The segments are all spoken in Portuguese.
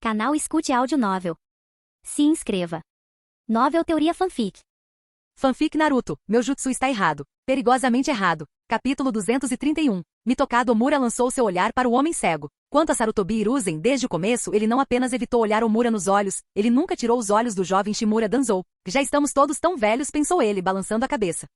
Canal Escute Áudio Novel. Se inscreva. Novel Teoria Fanfic. Fanfic Naruto, meu jutsu está errado. Perigosamente errado. Capítulo 231. Mitokado Omura lançou seu olhar para o homem cego. Quanto a Sarutobi Hiruzen, desde o começo ele não apenas evitou olhar Omura nos olhos, ele nunca tirou os olhos do jovem Shimura Danzou. Já estamos todos tão velhos, pensou ele, balançando a cabeça.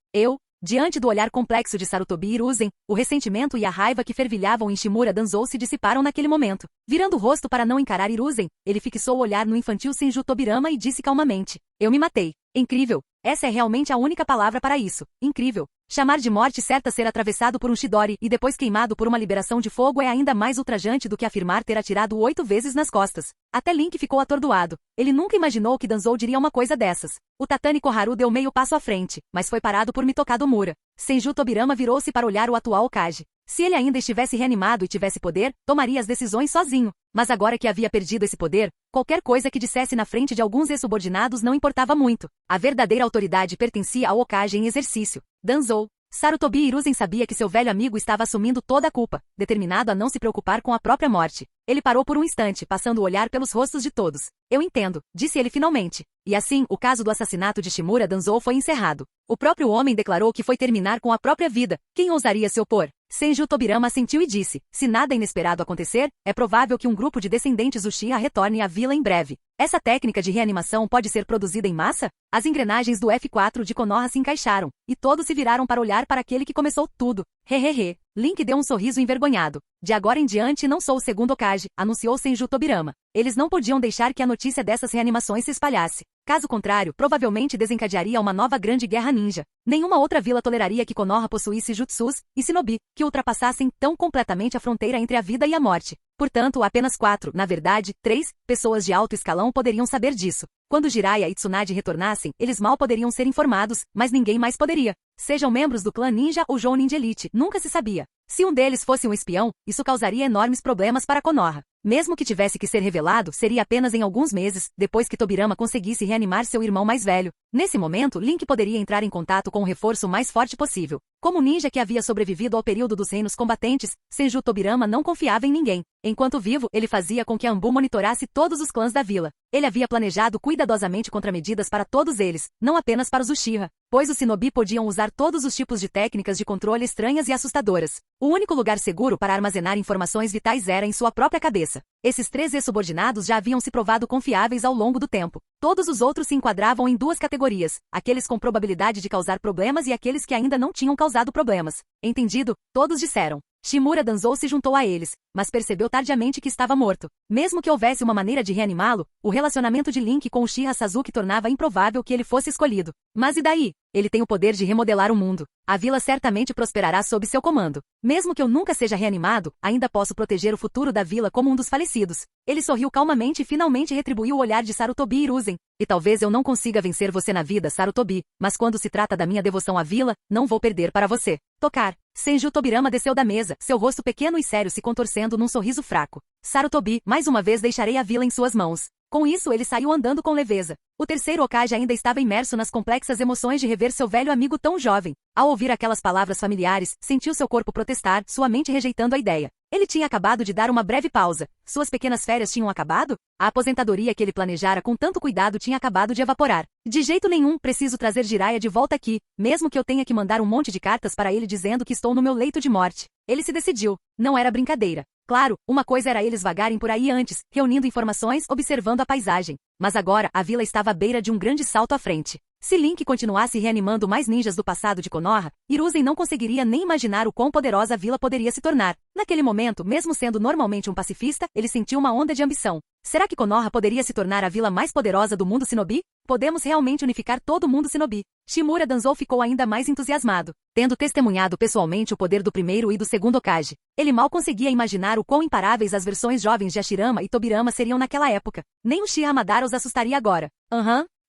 Diante do olhar complexo de Sarutobi Hiruzen, o ressentimento e a raiva que fervilhavam em Shimura Danzou se dissiparam naquele momento. Virando o rosto para não encarar Hiruzen, ele fixou o olhar no infantil Senju Tobirama e disse calmamente: Eu me matei. Incrível. Essa é realmente a única palavra para isso. Incrível. Chamar de morte certa ser atravessado por um Chidori e depois queimado por uma liberação de fogo é ainda mais ultrajante do que afirmar ter atirado 8 vezes nas costas. Até Link ficou atordoado. Ele nunca imaginou que Danzou diria uma coisa dessas. O Tatani Koharu deu meio passo à frente, mas foi parado por Mitokado Omura. Senju Tobirama virou-se para olhar o atual Hokage. Se ele ainda estivesse reanimado e tivesse poder, tomaria as decisões sozinho. Mas agora que havia perdido esse poder, qualquer coisa que dissesse na frente de alguns ex-subordinados não importava muito. A verdadeira autoridade pertencia ao Hokage em exercício, Danzou. Sarutobi Hiruzen sabia que seu velho amigo estava assumindo toda a culpa, determinado a não se preocupar com a própria morte. Ele parou por um instante, passando o olhar pelos rostos de todos. Eu entendo, disse ele finalmente. E assim, o caso do assassinato de Shimura Danzou foi encerrado. O próprio homem declarou que foi terminar com a própria vida. Quem ousaria se opor? Senju Tobirama assentiu e disse: se nada inesperado acontecer, é provável que um grupo de descendentes Uchiha retorne à vila em breve. Essa técnica de reanimação pode ser produzida em massa? As engrenagens do F4 de Konoha se encaixaram, e todos se viraram para olhar para aquele que começou tudo. Hehehe. Link deu um sorriso envergonhado. De agora em diante não sou o segundo Hokage, anunciou Senju Tobirama. Eles não podiam deixar que a notícia dessas reanimações se espalhasse. Caso contrário, provavelmente desencadearia uma nova grande guerra ninja. Nenhuma outra vila toleraria que Konoha possuísse jutsus e shinobi, que ultrapassassem tão completamente a fronteira entre a vida e a morte. Portanto, apenas 4, na verdade, 3, pessoas de alto escalão poderiam saber disso. Quando Jiraiya e Tsunade retornassem, eles mal poderiam ser informados, mas ninguém mais poderia. Sejam membros do clã ninja ou Jounin Elite, nunca se sabia. Se um deles fosse um espião, isso causaria enormes problemas para Konoha. Mesmo que tivesse que ser revelado, seria apenas em alguns meses, depois que Tobirama conseguisse reanimar seu irmão mais velho. Nesse momento, Link poderia entrar em contato com o reforço mais forte possível. Como ninja que havia sobrevivido ao período dos reinos combatentes, Senju Tobirama não confiava em ninguém. Enquanto vivo, ele fazia com que Anbu monitorasse todos os clãs da vila. Ele havia planejado cuidadosamente contramedidas para todos eles, não apenas para os Uchiha, pois os shinobi podiam usar todos os tipos de técnicas de controle estranhas e assustadoras. O único lugar seguro para armazenar informações vitais era em sua própria cabeça. Esses 3 ex-subordinados já haviam se provado confiáveis ao longo do tempo. Todos os outros se enquadravam em 2 categorias, aqueles com probabilidade de causar problemas e aqueles que ainda não tinham causado problemas. Entendido? Todos disseram. Shimura Danzou se juntou a eles, mas percebeu tardiamente que estava morto. Mesmo que houvesse uma maneira de reanimá-lo, o relacionamento de Link com Uchiha Sasuke tornava improvável que ele fosse escolhido. Mas e daí? Ele tem o poder de remodelar o mundo. A vila certamente prosperará sob seu comando. Mesmo que eu nunca seja reanimado, ainda posso proteger o futuro da vila como um dos falecidos. Ele sorriu calmamente e finalmente retribuiu o olhar de Sarutobi Hiruzen. E talvez eu não consiga vencer você na vida, Sarutobi, mas quando se trata da minha devoção à vila, não vou perder para você. Tocar. Senju Tobirama desceu da mesa, seu rosto pequeno e sério se contorcendo num sorriso fraco. Sarutobi, mais uma vez deixarei a vila em suas mãos. Com isso ele saiu andando com leveza. O terceiro Hokage ainda estava imerso nas complexas emoções de rever seu velho amigo tão jovem. Ao ouvir aquelas palavras familiares, sentiu seu corpo protestar, sua mente rejeitando a ideia. Ele tinha acabado de dar uma breve pausa. Suas pequenas férias tinham acabado? A aposentadoria que ele planejara com tanto cuidado tinha acabado de evaporar. De jeito nenhum, preciso trazer Jiraiya de volta aqui, mesmo que eu tenha que mandar um monte de cartas para ele dizendo que estou no meu leito de morte. Ele se decidiu. Não era brincadeira. Claro, uma coisa era eles vagarem por aí antes, reunindo informações, observando a paisagem. Mas agora, a vila estava à beira de um grande salto à frente. Se Link continuasse reanimando mais ninjas do passado de Konoha, Hiruzen não conseguiria nem imaginar o quão poderosa a vila poderia se tornar. Naquele momento, mesmo sendo normalmente um pacifista, ele sentiu uma onda de ambição. Será que Konoha poderia se tornar a vila mais poderosa do mundo shinobi? Podemos realmente unificar todo o mundo shinobi. Shimura Danzou ficou ainda mais entusiasmado, tendo testemunhado pessoalmente o poder do primeiro e do segundo Hokage. Ele mal conseguia imaginar o quão imparáveis as versões jovens de Hashirama e Tobirama seriam naquela época. Nem o Uchiha Madara os assustaria agora.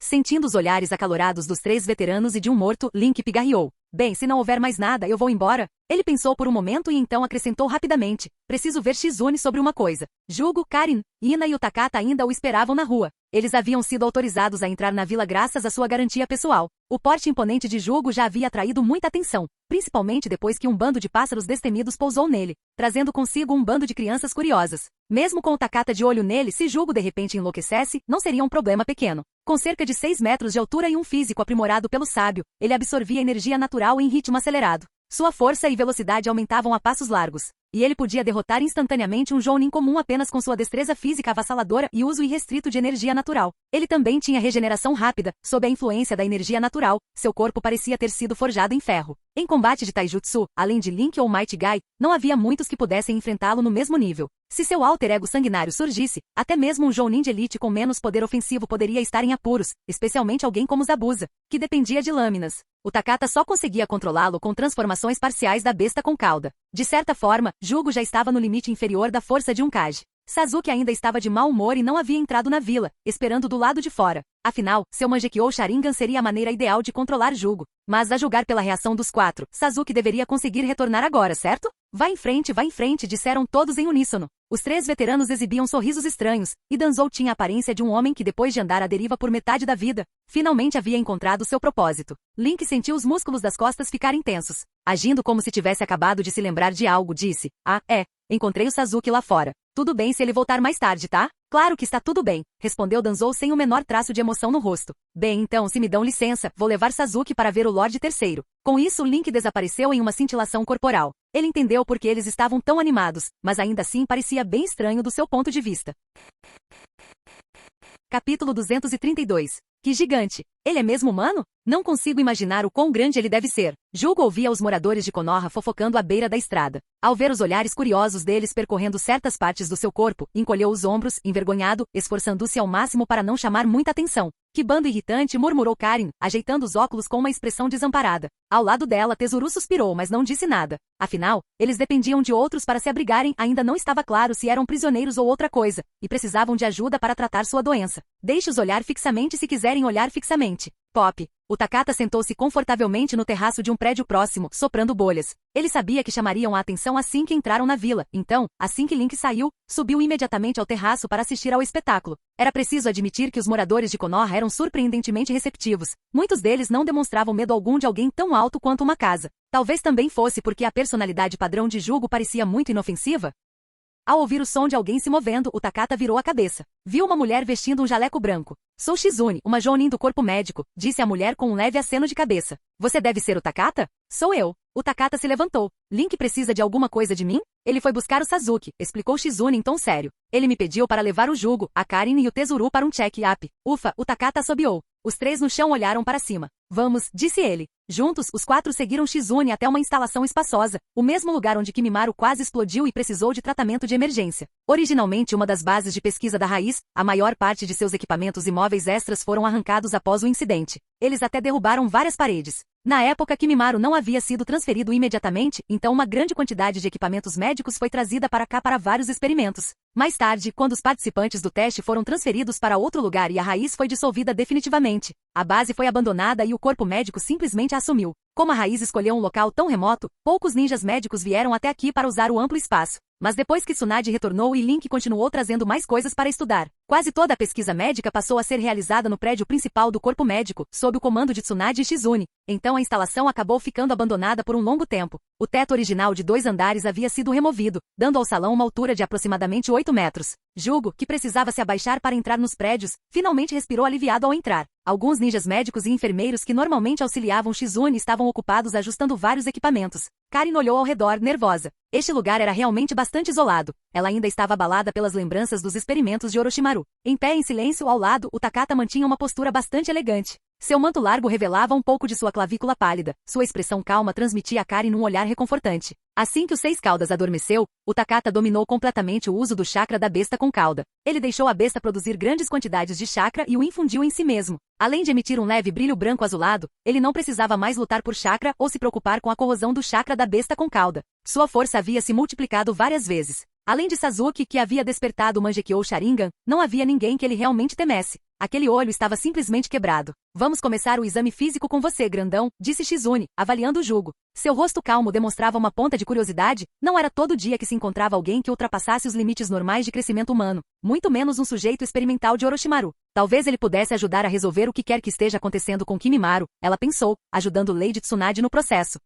Sentindo os olhares acalorados dos 3 veteranos e de um morto, Link pigarreou. Bem, se não houver mais nada, eu vou embora. Ele pensou por um momento e então acrescentou rapidamente. Preciso ver Shizune sobre uma coisa. Jugo, Karin, Ina e o Takata ainda o esperavam na rua. Eles haviam sido autorizados a entrar na vila graças à sua garantia pessoal. O porte imponente de Jugo já havia atraído muita atenção, principalmente depois que um bando de pássaros destemidos pousou nele, trazendo consigo um bando de crianças curiosas. Mesmo com o Takata de olho nele, se Jugo de repente enlouquecesse, não seria um problema pequeno. Com cerca de 6 metros de altura e um físico aprimorado pelo sábio, ele absorvia energia natural em ritmo acelerado. Sua força e velocidade aumentavam a passos largos, e ele podia derrotar instantaneamente um Jounin comum apenas com sua destreza física avassaladora e uso irrestrito de energia natural. Ele também tinha regeneração rápida, sob a influência da energia natural, seu corpo parecia ter sido forjado em ferro. Em combate de taijutsu, além de Link ou Might Guy, não havia muitos que pudessem enfrentá-lo no mesmo nível. Se seu alter ego sanguinário surgisse, até mesmo um Jounin de elite com menos poder ofensivo poderia estar em apuros, especialmente alguém como Zabuza, que dependia de lâminas. O Takata só conseguia controlá-lo com transformações parciais da besta com cauda. De certa forma, Jugo já estava no limite inferior da força de um Kage. Sasuke ainda estava de mau humor e não havia entrado na vila, esperando do lado de fora. Afinal, seu Mangekyou Sharingan seria a maneira ideal de controlar Jugo. Mas a julgar pela reação dos 4, Sasuke deveria conseguir retornar agora, certo? Vá em frente, disseram todos em uníssono. Os 3 veteranos exibiam sorrisos estranhos, e Danzou tinha a aparência de um homem que depois de andar à deriva por metade da vida, finalmente havia encontrado seu propósito. Link sentiu os músculos das costas ficarem tensos. Agindo como se tivesse acabado de se lembrar de algo, disse, encontrei o Sasuke lá fora. Tudo bem se ele voltar mais tarde, tá? Claro que está tudo bem, respondeu Danzou sem o menor traço de emoção no rosto. Bem, então, se me dão licença, vou levar Sasuke para ver o Lorde Terceiro. Com isso, Link desapareceu em uma cintilação corporal. Ele entendeu por que eles estavam tão animados, mas ainda assim parecia bem estranho do seu ponto de vista. Capítulo 232. Que gigante! Ele é mesmo humano? Não consigo imaginar o quão grande ele deve ser. Jugo ouvia os moradores de Konoha fofocando à beira da estrada. Ao ver os olhares curiosos deles percorrendo certas partes do seu corpo, encolheu os ombros, envergonhado, esforçando-se ao máximo para não chamar muita atenção. Que bando irritante, murmurou Karin, ajeitando os óculos com uma expressão desamparada. Ao lado dela, Tesuru suspirou, mas não disse nada. Afinal, eles dependiam de outros para se abrigarem, ainda não estava claro se eram prisioneiros ou outra coisa, e precisavam de ajuda para tratar sua doença. Deixe-os olhar fixamente se quiserem olhar fixamente. Pop. O Takata sentou-se confortavelmente no terraço de um prédio próximo, soprando bolhas. Ele sabia que chamariam a atenção assim que entraram na vila, então, assim que Link saiu, subiu imediatamente ao terraço para assistir ao espetáculo. Era preciso admitir que os moradores de Konoha eram surpreendentemente receptivos. Muitos deles não demonstravam medo algum de alguém tão alto quanto uma casa. Talvez também fosse porque a personalidade padrão de Jugo parecia muito inofensiva. Ao ouvir o som de alguém se movendo, o Takata virou a cabeça. Viu uma mulher vestindo um jaleco branco. Sou Shizune, uma Jounin do corpo médico, disse a mulher com um leve aceno de cabeça. Você deve ser o Takata? Sou eu. O Takata se levantou. Link precisa de alguma coisa de mim? Ele foi buscar o Sasuke, explicou Shizune em tom sério. Ele me pediu para levar o Jugo, a Karin e o Tesuru para um check-up. Ufa, o Takata assobiou. Os 3 no chão olharam para cima. Vamos, disse ele. Juntos, os 4 seguiram Shizune até uma instalação espaçosa, o mesmo lugar onde Kimimaro quase explodiu e precisou de tratamento de emergência. Originalmente uma das bases de pesquisa da Raiz, a maior parte de seus equipamentos e móveis extras foram arrancados após o incidente. Eles até derrubaram várias paredes. Na época, Kimimaro não havia sido transferido imediatamente, então uma grande quantidade de equipamentos médicos foi trazida para cá para vários experimentos. Mais tarde, quando os participantes do teste foram transferidos para outro lugar e a Raiz foi dissolvida definitivamente, a base foi abandonada e o corpo médico simplesmente a assumiu. Como a Raiz escolheu um local tão remoto, poucos ninjas médicos vieram até aqui para usar o amplo espaço. Mas depois que Tsunade retornou e Link continuou trazendo mais coisas para estudar, quase toda a pesquisa médica passou a ser realizada no prédio principal do corpo médico, sob o comando de Tsunade e Shizune. Então a instalação acabou ficando abandonada por um longo tempo. O teto original de 2 andares havia sido removido, dando ao salão uma altura de aproximadamente 8 metros. Jugo, que precisava se abaixar para entrar nos prédios, finalmente respirou aliviado ao entrar. Alguns ninjas médicos e enfermeiros que normalmente auxiliavam Shizune estavam ocupados ajustando vários equipamentos. Karin olhou ao redor, nervosa. Este lugar era realmente bastante isolado. Ela ainda estava abalada pelas lembranças dos experimentos de Orochimaru. Em pé em silêncio ao lado, o Takata mantinha uma postura bastante elegante. Seu manto largo revelava um pouco de sua clavícula pálida. Sua expressão calma transmitia a Karin um olhar reconfortante. Assim que o 6 Caudas adormeceu, o Takata dominou completamente o uso do chakra da besta com cauda. Ele deixou a besta produzir grandes quantidades de chakra e o infundiu em si mesmo. Além de emitir um leve brilho branco azulado, ele não precisava mais lutar por chakra ou se preocupar com a corrosão do chakra da besta com cauda. Sua força havia se multiplicado várias vezes. Além de Sasuke, que havia despertado o Mangekyou Sharingan, não havia ninguém que ele realmente temesse. Aquele olho estava simplesmente quebrado. Vamos começar o exame físico com você, grandão, disse Shizune, avaliando o jugo. Seu rosto calmo demonstrava uma ponta de curiosidade. Não era todo dia que se encontrava alguém que ultrapassasse os limites normais de crescimento humano, muito menos um sujeito experimental de Orochimaru. Talvez ele pudesse ajudar a resolver o que quer que esteja acontecendo com Kimimaro, ela pensou, ajudando Lady Tsunade no processo.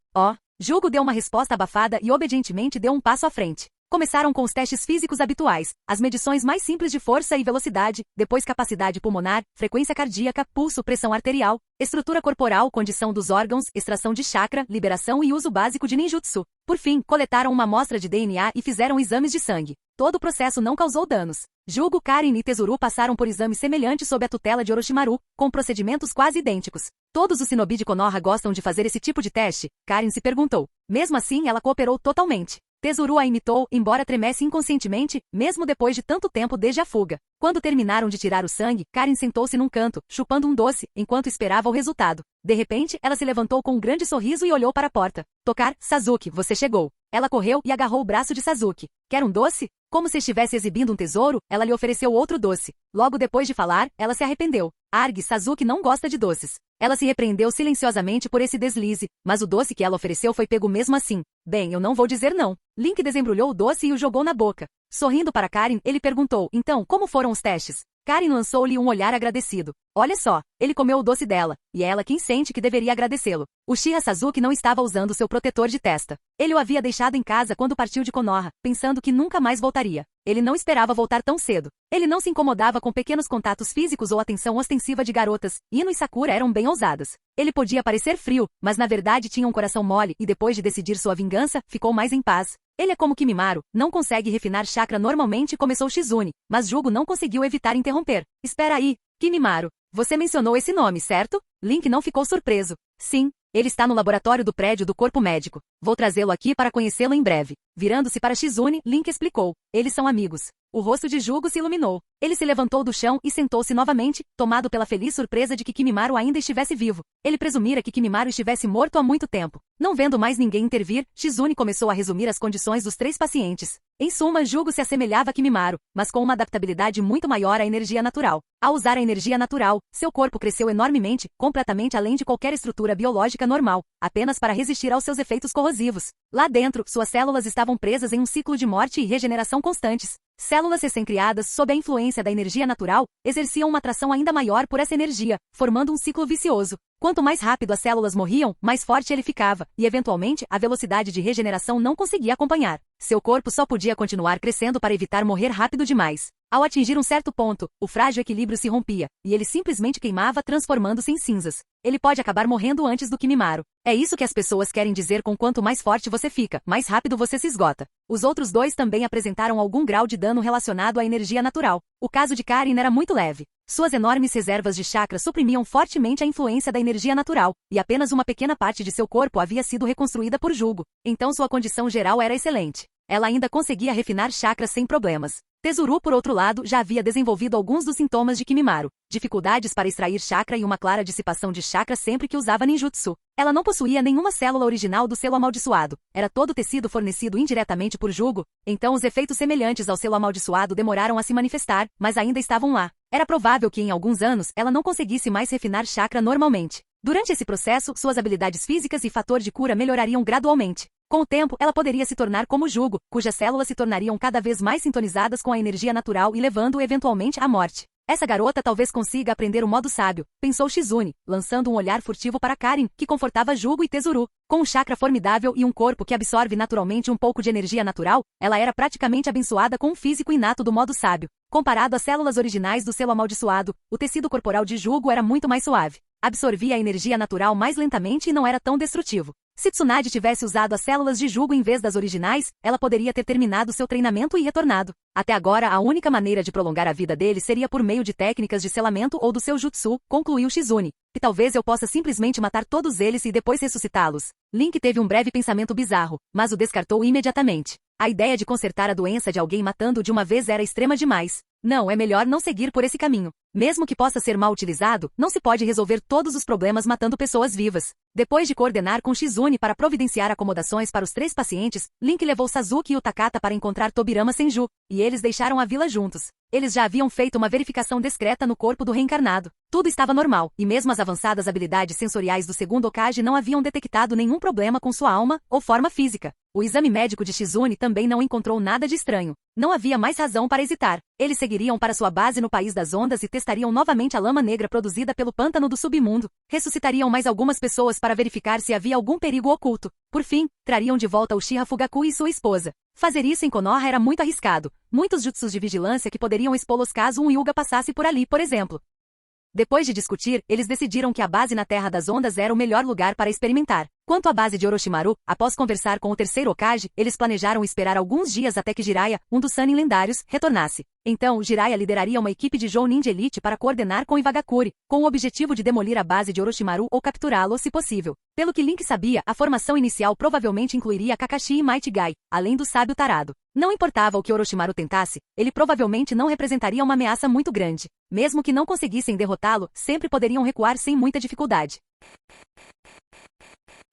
Jugo deu uma resposta abafada e obedientemente deu um passo à frente. Começaram com os testes físicos habituais, as medições mais simples de força e velocidade, depois capacidade pulmonar, frequência cardíaca, pulso, pressão arterial, estrutura corporal, condição dos órgãos, extração de chakra, liberação e uso básico de ninjutsu. Por fim, coletaram uma amostra de DNA e fizeram exames de sangue. Todo o processo não causou danos. Jugo, Karin e Tezuru passaram por exames semelhantes sob a tutela de Orochimaru, com procedimentos quase idênticos. Todos os shinobi de Konoha gostam de fazer esse tipo de teste? Karin se perguntou. Mesmo assim, ela cooperou totalmente. Tezuru a imitou, embora tremesse inconscientemente, mesmo depois de tanto tempo desde a fuga. Quando terminaram de tirar o sangue, Karin sentou-se num canto, chupando um doce, enquanto esperava o resultado. De repente, ela se levantou com um grande sorriso e olhou para a porta. Tocar, Sasuke, você chegou. Ela correu e agarrou o braço de Sasuke. Quer um doce? Como se estivesse exibindo um tesouro, ela lhe ofereceu outro doce. Logo depois de falar, ela se arrependeu. Arg, Sasuke não gosta de doces. Ela se repreendeu silenciosamente por esse deslize, mas o doce que ela ofereceu foi pego mesmo assim. Bem, eu não vou dizer não. Link desembrulhou o doce e o jogou na boca. Sorrindo para Karin, ele perguntou, então, como foram os testes? Karin lançou-lhe um olhar agradecido. Olha só, ele comeu o doce dela, e é ela quem sente que deveria agradecê-lo. Uchiha Sasuke não estava usando seu protetor de testa. Ele o havia deixado em casa quando partiu de Konoha, pensando que nunca mais voltaria. Ele não esperava voltar tão cedo. Ele não se incomodava com pequenos contatos físicos ou atenção ostensiva de garotas. Ino e Sakura eram bem ousadas. Ele podia parecer frio, mas na verdade tinha um coração mole e depois de decidir sua vingança, ficou mais em paz. Ele é como Kimimaro, não consegue refinar chakra normalmente, começou Shizune, mas Jugo não conseguiu evitar interromper. Espera aí, Kimimaro. Você mencionou esse nome, certo? Link não ficou surpreso. Sim, ele está no laboratório do prédio do corpo médico. Vou trazê-lo aqui para conhecê-lo em breve. Virando-se para Shizune, Link explicou. Eles são amigos. O rosto de Jugo se iluminou. Ele se levantou do chão e sentou-se novamente, tomado pela feliz surpresa de que Kimimaro ainda estivesse vivo. Ele presumira que Kimimaro estivesse morto há muito tempo. Não vendo mais ninguém intervir, Shizune começou a resumir as condições dos 3 pacientes. Em suma, Jugo se assemelhava a Kimimaro, mas com uma adaptabilidade muito maior à energia natural. Ao usar a energia natural, seu corpo cresceu enormemente, completamente além de qualquer estrutura biológica normal, apenas para resistir aos seus efeitos corrosivos. Lá dentro, suas células estavam presas em um ciclo de morte e regeneração constantes. Células recém-criadas, sob a influência da energia natural, exerciam uma atração ainda maior por essa energia, formando um ciclo vicioso. Quanto mais rápido as células morriam, mais forte ele ficava, e eventualmente, a velocidade de regeneração não conseguia acompanhar. Seu corpo só podia continuar crescendo para evitar morrer rápido demais. Ao atingir um certo ponto, o frágil equilíbrio se rompia, e ele simplesmente queimava, transformando-se em cinzas. Ele pode acabar morrendo antes do Kimimaro. É isso que as pessoas querem dizer com quanto mais forte você fica, mais rápido você se esgota. Os outros 2 também apresentaram algum grau de dano relacionado à energia natural. O caso de Karin era muito leve. Suas enormes reservas de chakra suprimiam fortemente a influência da energia natural, e apenas uma pequena parte de seu corpo havia sido reconstruída por Jugo. Então sua condição geral era excelente. Ela ainda conseguia refinar chakras sem problemas. Tezuru, por outro lado, já havia desenvolvido alguns dos sintomas de Kimimaro. Dificuldades para extrair chakra e uma clara dissipação de chakra sempre que usava ninjutsu. Ela não possuía nenhuma célula original do selo amaldiçoado. Era todo tecido fornecido indiretamente por Jugo, então os efeitos semelhantes ao selo amaldiçoado demoraram a se manifestar, mas ainda estavam lá. Era provável que em alguns anos ela não conseguisse mais refinar chakra normalmente. Durante esse processo, suas habilidades físicas e fator de cura melhorariam gradualmente. Com o tempo, ela poderia se tornar como Jugo, cujas células se tornariam cada vez mais sintonizadas com a energia natural e levando-o eventualmente à morte. Essa garota talvez consiga aprender o modo sábio, pensou Shizune, lançando um olhar furtivo para Karin, que confortava Jugo e Tezuru. Com um chakra formidável e um corpo que absorve naturalmente um pouco de energia natural, ela era praticamente abençoada com um físico inato do modo sábio. Comparado às células originais do selo amaldiçoado, o tecido corporal de Jugo era muito mais suave. Absorvia a energia natural mais lentamente e não era tão destrutivo. Se Tsunade tivesse usado as células de Jugo em vez das originais, ela poderia ter terminado seu treinamento e retornado. Até agora, a única maneira de prolongar a vida dele seria por meio de técnicas de selamento ou do seu jutsu, concluiu Shizune. E talvez eu possa simplesmente matar todos eles e depois ressuscitá-los. Link teve um breve pensamento bizarro, mas o descartou imediatamente. A ideia de consertar a doença de alguém matando de uma vez era extrema demais. Não, é melhor não seguir por esse caminho. Mesmo que possa ser mal utilizado, não se pode resolver todos os problemas matando pessoas vivas. Depois de coordenar com Shizune para providenciar acomodações para os 3 pacientes, Link levou Sasuke e o Takata para encontrar Tobirama Senju, e eles deixaram a vila juntos. Eles já haviam feito uma verificação discreta no corpo do reencarnado. Tudo estava normal, e mesmo as avançadas habilidades sensoriais do segundo Hokage não haviam detectado nenhum problema com sua alma ou forma física. O exame médico de Shizune também não encontrou nada de estranho. Não havia mais razão para hesitar. Eles seguiriam para sua base no País das Ondas e testariam novamente a lama negra produzida pelo pântano do submundo. Ressuscitariam mais algumas pessoas para verificar se havia algum perigo oculto. Por fim, trariam de volta Uchiha Fugaku e sua esposa. Fazer isso em Konoha era muito arriscado. Muitos jutsus de vigilância que poderiam expô-los caso um Hyuga passasse por ali, por exemplo. Depois de discutir, eles decidiram que a base na Terra das Ondas era o melhor lugar para experimentar. Quanto à base de Orochimaru, após conversar com o terceiro Hokage, eles planejaram esperar alguns dias até que Jiraiya, um dos Sannin lendários, retornasse. Então, Jiraiya lideraria uma equipe de Jounin de elite para coordenar com Iwagakure, com o objetivo de demolir a base de Orochimaru ou capturá-lo se possível. Pelo que Link sabia, a formação inicial provavelmente incluiria Kakashi e Might Guy, além do sábio tarado. Não importava o que Orochimaru tentasse, ele provavelmente não representaria uma ameaça muito grande. Mesmo que não conseguissem derrotá-lo, sempre poderiam recuar sem muita dificuldade.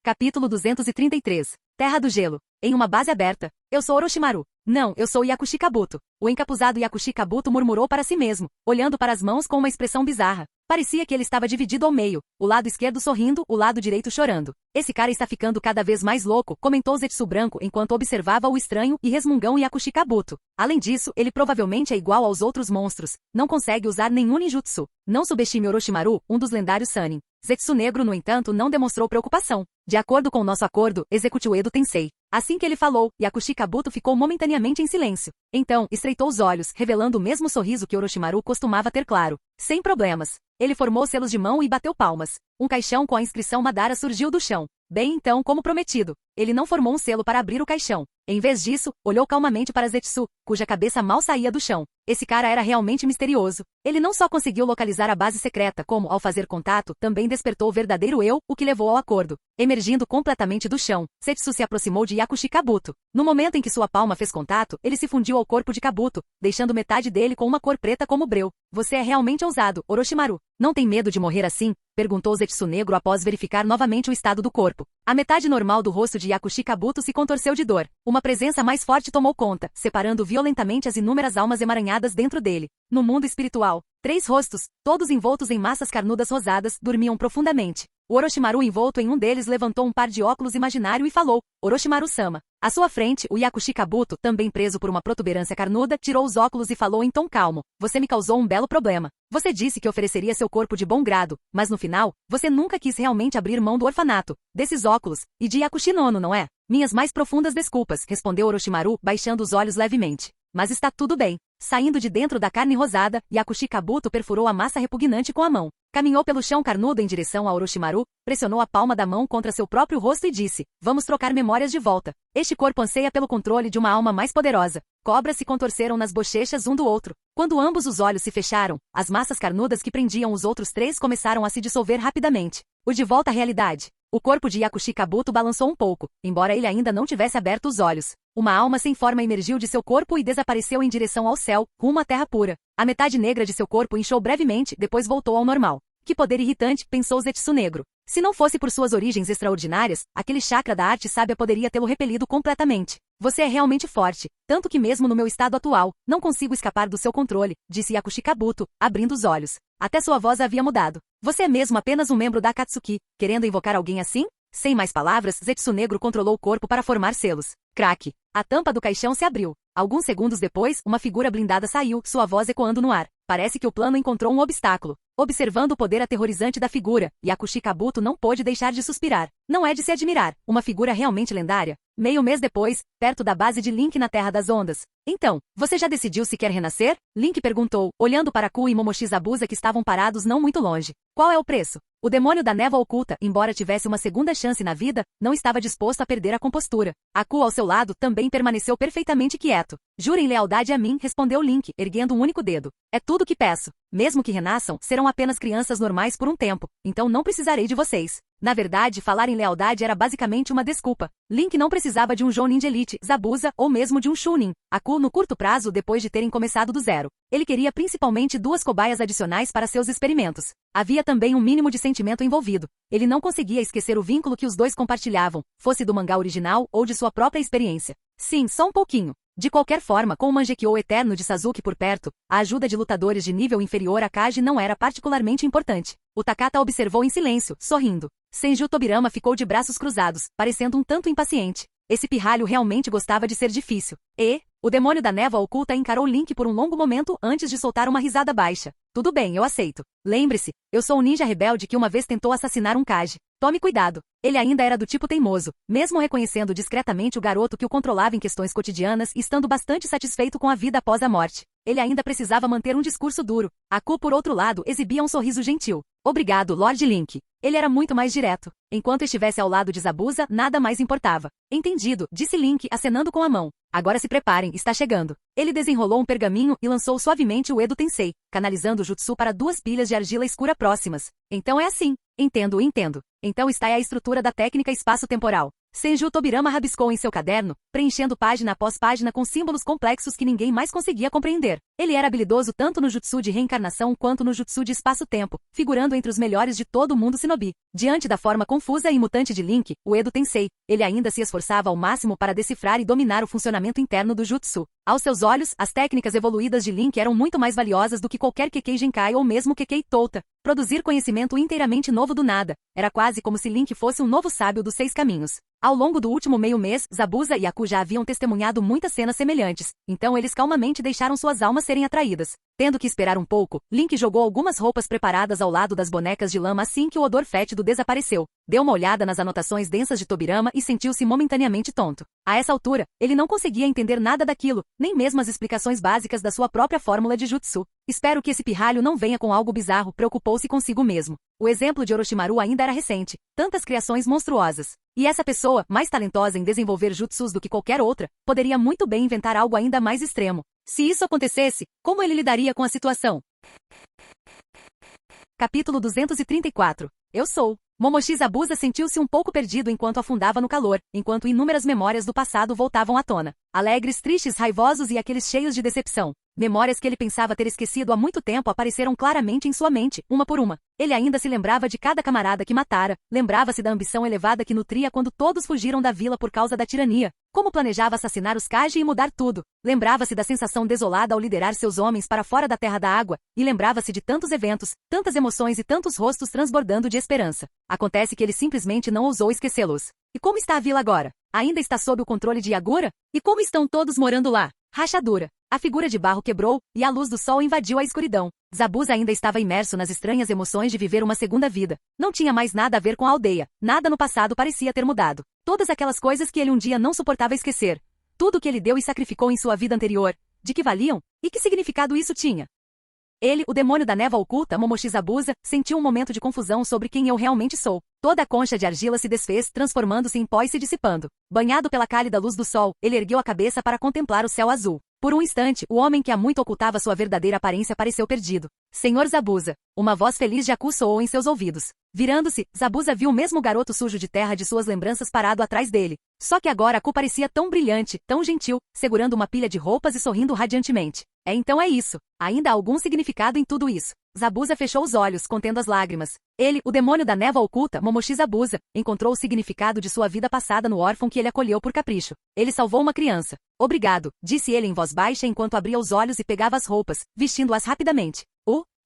Capítulo 233. Terra do Gelo. Em uma base aberta. Eu sou Orochimaru. Não, eu sou Yakushi Kabuto. O encapuzado Yakushi Kabuto murmurou para si mesmo, olhando para as mãos com uma expressão bizarra. Parecia que ele estava dividido ao meio, o lado esquerdo sorrindo, o lado direito chorando. Esse cara está ficando cada vez mais louco, comentou Zetsu Branco enquanto observava o estranho e resmungão Yakushi Kabuto. Além disso, ele provavelmente é igual aos outros monstros. Não consegue usar nenhum ninjutsu. Não subestime Orochimaru, um dos lendários Sannin. Zetsu Negro, no entanto, não demonstrou preocupação. De acordo com nosso acordo, execute o Edo Tensei. Assim que ele falou, Yakushi Kabuto ficou momentaneamente em silêncio. Então, estreitou os olhos, revelando o mesmo sorriso que Orochimaru costumava ter claro. Sem problemas. Ele formou selos de mão e bateu palmas. Um caixão com a inscrição Madara surgiu do chão. Bem então, como prometido, ele não formou um selo para abrir o caixão. Em vez disso, olhou calmamente para Zetsu, cuja cabeça mal saía do chão. Esse cara era realmente misterioso. Ele não só conseguiu localizar a base secreta, como, ao fazer contato, também despertou o verdadeiro eu, o que levou ao acordo. Emergindo completamente do chão, Zetsu se aproximou de Yakushi Kabuto. No momento em que sua palma fez contato, ele se fundiu ao corpo de Kabuto, deixando metade dele com uma cor preta como breu. Você é realmente ousado, Orochimaru. Não tem medo de morrer assim? Perguntou Zetsu Negro após verificar novamente o estado do corpo. A metade normal do rosto de Yakushi Kabuto se contorceu de dor. Uma presença mais forte tomou conta, separando violentamente as inúmeras almas emaranhadas dentro dele. No mundo espiritual, 3 rostos, todos envoltos em massas carnudas rosadas, dormiam profundamente. O Orochimaru envolto em um deles levantou um par de óculos imaginário e falou, Orochimaru-sama. À sua frente, o Yakushi Kabuto, também preso por uma protuberância carnuda, tirou os óculos e falou em tom calmo. Você me causou um belo problema. Você disse que ofereceria seu corpo de bom grado, mas no final, você nunca quis realmente abrir mão do orfanato, desses óculos, e de Yakushi Nono, não é? Minhas mais profundas desculpas, respondeu Orochimaru, baixando os olhos levemente. Mas está tudo bem. Saindo de dentro da carne rosada, Yakushi Kabuto perfurou a massa repugnante com a mão. Caminhou pelo chão carnudo em direção a Orochimaru, pressionou a palma da mão contra seu próprio rosto e disse, vamos trocar memórias de volta. Este corpo anseia pelo controle de uma alma mais poderosa. Cobras se contorceram nas bochechas um do outro. Quando ambos os olhos se fecharam, as massas carnudas que prendiam os outros 3 começaram a se dissolver rapidamente. O de volta à realidade. O corpo de Yakushi Kabuto balançou um pouco, embora ele ainda não tivesse aberto os olhos. Uma alma sem forma emergiu de seu corpo e desapareceu em direção ao céu, rumo à terra pura. A metade negra de seu corpo inchou brevemente, depois voltou ao normal. Que poder irritante, pensou Zetsu Negro. Se não fosse por suas origens extraordinárias, aquele chakra da arte sábia poderia tê-lo repelido completamente. Você é realmente forte, tanto que mesmo no meu estado atual, não consigo escapar do seu controle, disse Yakushi Kabuto, abrindo os olhos. Até sua voz havia mudado. Você é mesmo apenas um membro da Akatsuki, querendo invocar alguém assim? Sem mais palavras, Zetsu Negro controlou o corpo para formar selos. Craque! A tampa do caixão se abriu. Alguns segundos depois, uma figura blindada saiu, sua voz ecoando no ar. Parece que o plano encontrou um obstáculo. Observando o poder aterrorizante da figura, Yakushi Kabuto não pôde deixar de suspirar. Não é de se admirar, uma figura realmente lendária. Meio mês depois, perto da base de Link na Terra das Ondas. Então, você já decidiu se quer renascer? Link perguntou, olhando para Ku e Momoshi Zabuza que estavam parados não muito longe. Qual é o preço? O demônio da névoa oculta, embora tivesse uma segunda chance na vida, não estava disposto a perder a compostura. A Ku ao seu lado também permaneceu perfeitamente quieto. Jurem lealdade a mim, respondeu Link, erguendo um único dedo. É tudo que peço. Mesmo que renasçam, serão apenas crianças normais por um tempo, então não precisarei de vocês. Na verdade, falar em lealdade era basicamente uma desculpa. Link não precisava de um Jounin de elite, Zabuza, ou mesmo de um Chunin. Aku no curto prazo depois de terem começado do zero. Ele queria principalmente 2 cobaias adicionais para seus experimentos. Havia também um mínimo de sentimento envolvido. Ele não conseguia esquecer o vínculo que os dois compartilhavam, fosse do mangá original ou de sua própria experiência. Sim, só um pouquinho. De qualquer forma, com o Mangekyo eterno de Sasuke por perto, a ajuda de lutadores de nível inferior a Kage não era particularmente importante. O Takata observou em silêncio, sorrindo. Senju Tobirama ficou de braços cruzados, parecendo um tanto impaciente. Esse pirralho realmente gostava de ser difícil. O demônio da névoa oculta encarou Link por um longo momento antes de soltar uma risada baixa. Tudo bem, eu aceito. Lembre-se, eu sou um ninja rebelde que uma vez tentou assassinar um Kage. Tome cuidado. Ele ainda era do tipo teimoso, mesmo reconhecendo discretamente o garoto que o controlava em questões cotidianas e estando bastante satisfeito com a vida após a morte. Ele ainda precisava manter um discurso duro. Aku, por outro lado, exibia um sorriso gentil. Obrigado, Lord Link. Ele era muito mais direto. Enquanto estivesse ao lado de Zabuza, nada mais importava. Entendido, disse Link, acenando com a mão. Agora se preparem, está chegando. Ele desenrolou um pergaminho e lançou suavemente o Edo Tensei, canalizando o jutsu para 2 pilhas de argila escura próximas. Então é assim. Entendo. Então está aí a estrutura da técnica espaço-temporal. Senju Tobirama rabiscou em seu caderno, preenchendo página após página com símbolos complexos que ninguém mais conseguia compreender. Ele era habilidoso tanto no jutsu de reencarnação quanto no jutsu de espaço-tempo, figurando entre os melhores de todo o mundo shinobi. Diante da forma confusa e mutante de Link, o Edo Tensei, ele ainda se esforçava ao máximo para decifrar e dominar o funcionamento interno do jutsu. Aos seus olhos, as técnicas evoluídas de Link eram muito mais valiosas do que qualquer Kekkei Genkai ou mesmo Kekkei Touta. Produzir conhecimento inteiramente novo do nada. Era quase como se Link fosse um novo sábio dos 6 caminhos. Ao longo do último meio mês, Zabuza e Aku já haviam testemunhado muitas cenas semelhantes, então eles calmamente deixaram suas almas serem atraídas. Tendo que esperar um pouco, Link jogou algumas roupas preparadas ao lado das bonecas de lama assim que o odor fétido desapareceu. Deu uma olhada nas anotações densas de Tobirama e sentiu-se momentaneamente tonto. A essa altura, ele não conseguia entender nada daquilo, nem mesmo as explicações básicas da sua própria fórmula de jutsu. Espero que esse pirralho não venha com algo bizarro, preocupou-se consigo mesmo. O exemplo de Orochimaru ainda era recente, tantas criações monstruosas. E essa pessoa, mais talentosa em desenvolver jutsus do que qualquer outra, poderia muito bem inventar algo ainda mais extremo. Se isso acontecesse, como ele lidaria com a situação? Capítulo 234. Eu sou. Momoshi Zabuza sentiu-se um pouco perdido enquanto afundava no calor, enquanto inúmeras memórias do passado voltavam à tona. Alegres, tristes, raivosos e aqueles cheios de decepção. Memórias que ele pensava ter esquecido há muito tempo apareceram claramente em sua mente, uma por uma. Ele ainda se lembrava de cada camarada que matara, lembrava-se da ambição elevada que nutria quando todos fugiram da vila por causa da tirania, como planejava assassinar os Kage e mudar tudo. Lembrava-se da sensação desolada ao liderar seus homens para fora da Terra da Água, e lembrava-se de tantos eventos, tantas emoções e tantos rostos transbordando de esperança. Acontece que ele simplesmente não ousou esquecê-los. E como está a vila agora? Ainda está sob o controle de Yagura? E como estão todos morando lá? Rachadura. A figura de barro quebrou, e a luz do sol invadiu a escuridão. Zabuza ainda estava imerso nas estranhas emoções de viver uma segunda vida. Não tinha mais nada a ver com a aldeia. Nada no passado parecia ter mudado. Todas aquelas coisas que ele um dia não suportava esquecer. Tudo que ele deu e sacrificou em sua vida anterior. De que valiam? E que significado isso tinha? Ele, o demônio da névoa oculta, Momoshi Zabuza, sentiu um momento de confusão sobre quem eu realmente sou. Toda a concha de argila se desfez, transformando-se em pó e se dissipando. Banhado pela cálida luz do sol, ele ergueu a cabeça para contemplar o céu azul. Por um instante, o homem que há muito ocultava sua verdadeira aparência pareceu perdido. Senhor Zabuza. Uma voz feliz de Aku soou em seus ouvidos. Virando-se, Zabuza viu o mesmo garoto sujo de terra de suas lembranças parado atrás dele. Só que agora Aku parecia tão brilhante, tão gentil, segurando uma pilha de roupas e sorrindo radiantemente. Então é isso. Ainda há algum significado em tudo isso. Zabuza fechou os olhos, contendo as lágrimas. Ele, o demônio da névoa oculta, Momoshi Zabuza, encontrou o significado de sua vida passada no órfão que ele acolheu por capricho. Ele salvou uma criança. Obrigado, disse ele em voz baixa enquanto abria os olhos e pegava as roupas, vestindo-as rapidamente.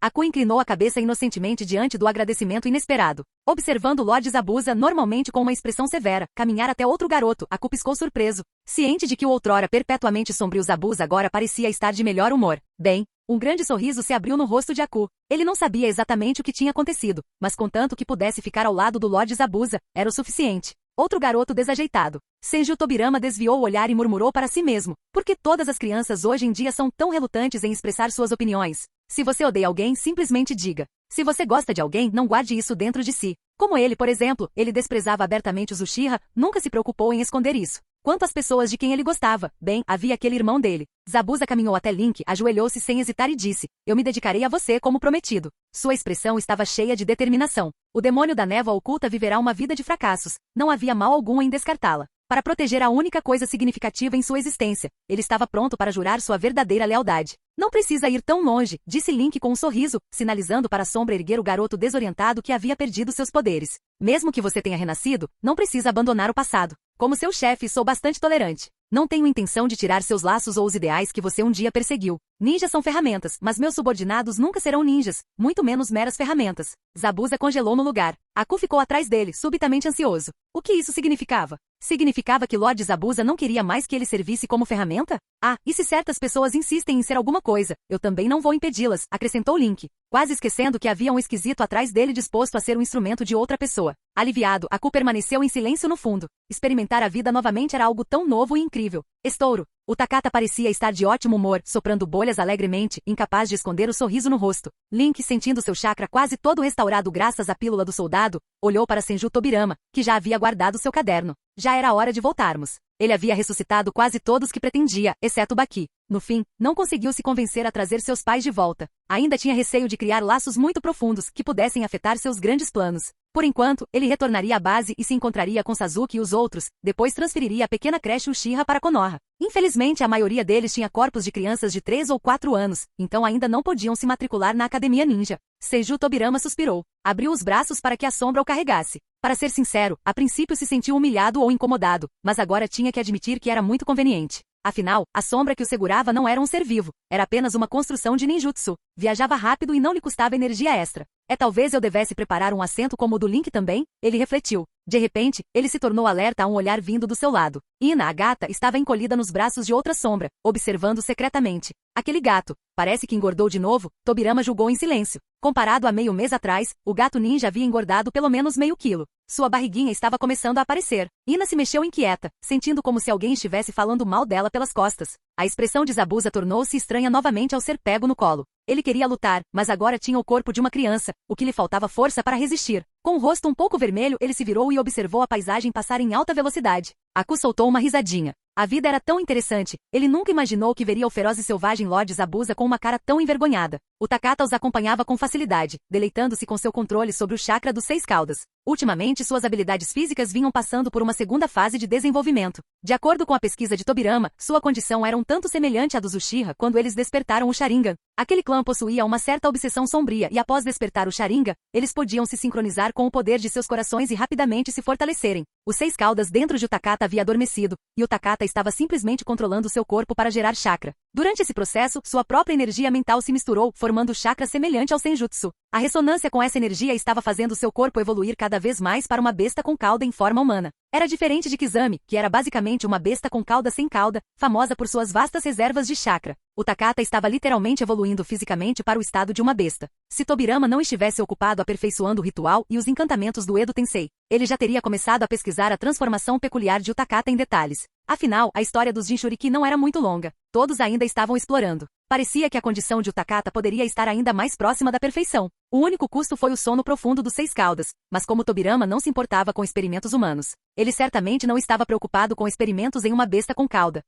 Aku inclinou a cabeça inocentemente diante do agradecimento inesperado. Observando Lord Zabuza normalmente com uma expressão severa, caminhar até outro garoto, Aku piscou surpreso. Ciente de que o outrora perpetuamente sombrio Zabuza agora parecia estar de melhor humor. Bem, um grande sorriso se abriu no rosto de Aku. Ele não sabia exatamente o que tinha acontecido, mas contanto que pudesse ficar ao lado do Lord Zabuza, era o suficiente. Outro garoto desajeitado. Senju Tobirama desviou o olhar e murmurou para si mesmo. Por que todas as crianças hoje em dia são tão relutantes em expressar suas opiniões? Se você odeia alguém, simplesmente diga. Se você gosta de alguém, não guarde isso dentro de si. Como ele, por exemplo, ele desprezava abertamente os Uchiha, nunca se preocupou em esconder isso. Quanto às pessoas de quem ele gostava, bem, havia aquele irmão dele. Zabuza caminhou até Link, ajoelhou-se sem hesitar e disse, eu me dedicarei a você como prometido. Sua expressão estava cheia de determinação. O demônio da névoa oculta viverá uma vida de fracassos. Não havia mal algum em descartá-la. Para proteger a única coisa significativa em sua existência, ele estava pronto para jurar sua verdadeira lealdade. Não precisa ir tão longe, disse Link com um sorriso, sinalizando para a sombra erguer o garoto desorientado que havia perdido seus poderes. Mesmo que você tenha renascido, não precisa abandonar o passado. Como seu chefe, sou bastante tolerante. Não tenho intenção de tirar seus laços ou os ideais que você um dia perseguiu. Ninjas são ferramentas, mas meus subordinados nunca serão ninjas, muito menos meras ferramentas. Zabuza congelou no lugar. Aku ficou atrás dele, subitamente ansioso. O que isso significava? Significava que Lord Zabuza não queria mais que ele servisse como ferramenta? Ah, e se certas pessoas insistem em ser alguma coisa, eu também não vou impedi-las, acrescentou Link, quase esquecendo que havia um esquisito atrás dele disposto a ser um instrumento de outra pessoa. Aliviado, Aku permaneceu em silêncio no fundo. Experimentar a vida novamente era algo tão novo e incrível. Estouro. O Takata parecia estar de ótimo humor, soprando bolhas alegremente, incapaz de esconder o sorriso no rosto. Link, sentindo seu chakra quase todo restaurado graças à pílula do soldado, olhou para Senju Tobirama, que já havia guardado seu caderno. Já era hora de voltarmos. Ele havia ressuscitado quase todos que pretendia, exceto Baki. No fim, não conseguiu se convencer a trazer seus pais de volta. Ainda tinha receio de criar laços muito profundos que pudessem afetar seus grandes planos. Por enquanto, ele retornaria à base e se encontraria com Sasuke e os outros, depois transferiria a pequena creche Uchiha para Konoha. Infelizmente, a maioria deles tinha corpos de crianças de 3 ou 4 anos, então ainda não podiam se matricular na Academia Ninja. Senju Tobirama suspirou. Abriu os braços para que a sombra o carregasse. Para ser sincero, a princípio se sentiu humilhado ou incomodado, mas agora tinha que admitir que era muito conveniente. Afinal, a sombra que o segurava não era um ser vivo, era apenas uma construção de ninjutsu. Viajava rápido e não lhe custava energia extra. Talvez eu devesse preparar um assento como o do Link também? Ele refletiu. De repente, ele se tornou alerta a um olhar vindo do seu lado. Ina, a gata, estava encolhida nos braços de outra sombra, observando secretamente. Aquele gato, parece que engordou de novo, Tobirama julgou em silêncio. Comparado a meio mês atrás, o gato ninja havia engordado pelo menos meio quilo. Sua barriguinha estava começando a aparecer. Ina se mexeu inquieta, sentindo como se alguém estivesse falando mal dela pelas costas. A expressão de Zabuza tornou-se estranha novamente ao ser pego no colo. Ele queria lutar, mas agora tinha o corpo de uma criança, o que lhe faltava força para resistir. Com o rosto um pouco vermelho, ele se virou e observou a paisagem passar em alta velocidade. Aku soltou uma risadinha. A vida era tão interessante, ele nunca imaginou que veria o feroz e selvagem Lord Zabuza com uma cara tão envergonhada. O Takata os acompanhava com facilidade, deleitando-se com seu controle sobre o chakra dos 6 caudas. Ultimamente, suas habilidades físicas vinham passando por uma segunda fase de desenvolvimento. De acordo com a pesquisa de Tobirama, sua condição era um tanto semelhante à dos Uchiha quando eles despertaram o Sharingan. Aquele clã possuía uma certa obsessão sombria e após despertar o Sharingan, eles podiam se sincronizar com o poder de seus corações e rapidamente se fortalecerem. Os 6 caudas dentro de o Takata havia adormecido, e o Takata estava simplesmente controlando seu corpo para gerar chakra. Durante esse processo, sua própria energia mental se misturou, formando chakra semelhante ao Senjutsu. A ressonância com essa energia estava fazendo seu corpo evoluir cada vez mais para uma besta com cauda em forma humana. Era diferente de Kizami, que era basicamente uma besta com cauda sem cauda, famosa por suas vastas reservas de chakra. O Takata estava literalmente evoluindo fisicamente para o estado de uma besta. Se Tobirama não estivesse ocupado aperfeiçoando o ritual e os encantamentos do Edo Tensei, ele já teria começado a pesquisar a transformação peculiar de Utakata em detalhes. Afinal, a história dos Jinchuriki não era muito longa. Todos ainda estavam explorando. Parecia que a condição de Utakata poderia estar ainda mais próxima da perfeição. O único custo foi o sono profundo dos 6 caudas, mas como Tobirama não se importava com experimentos humanos, ele certamente não estava preocupado com experimentos em uma besta com cauda.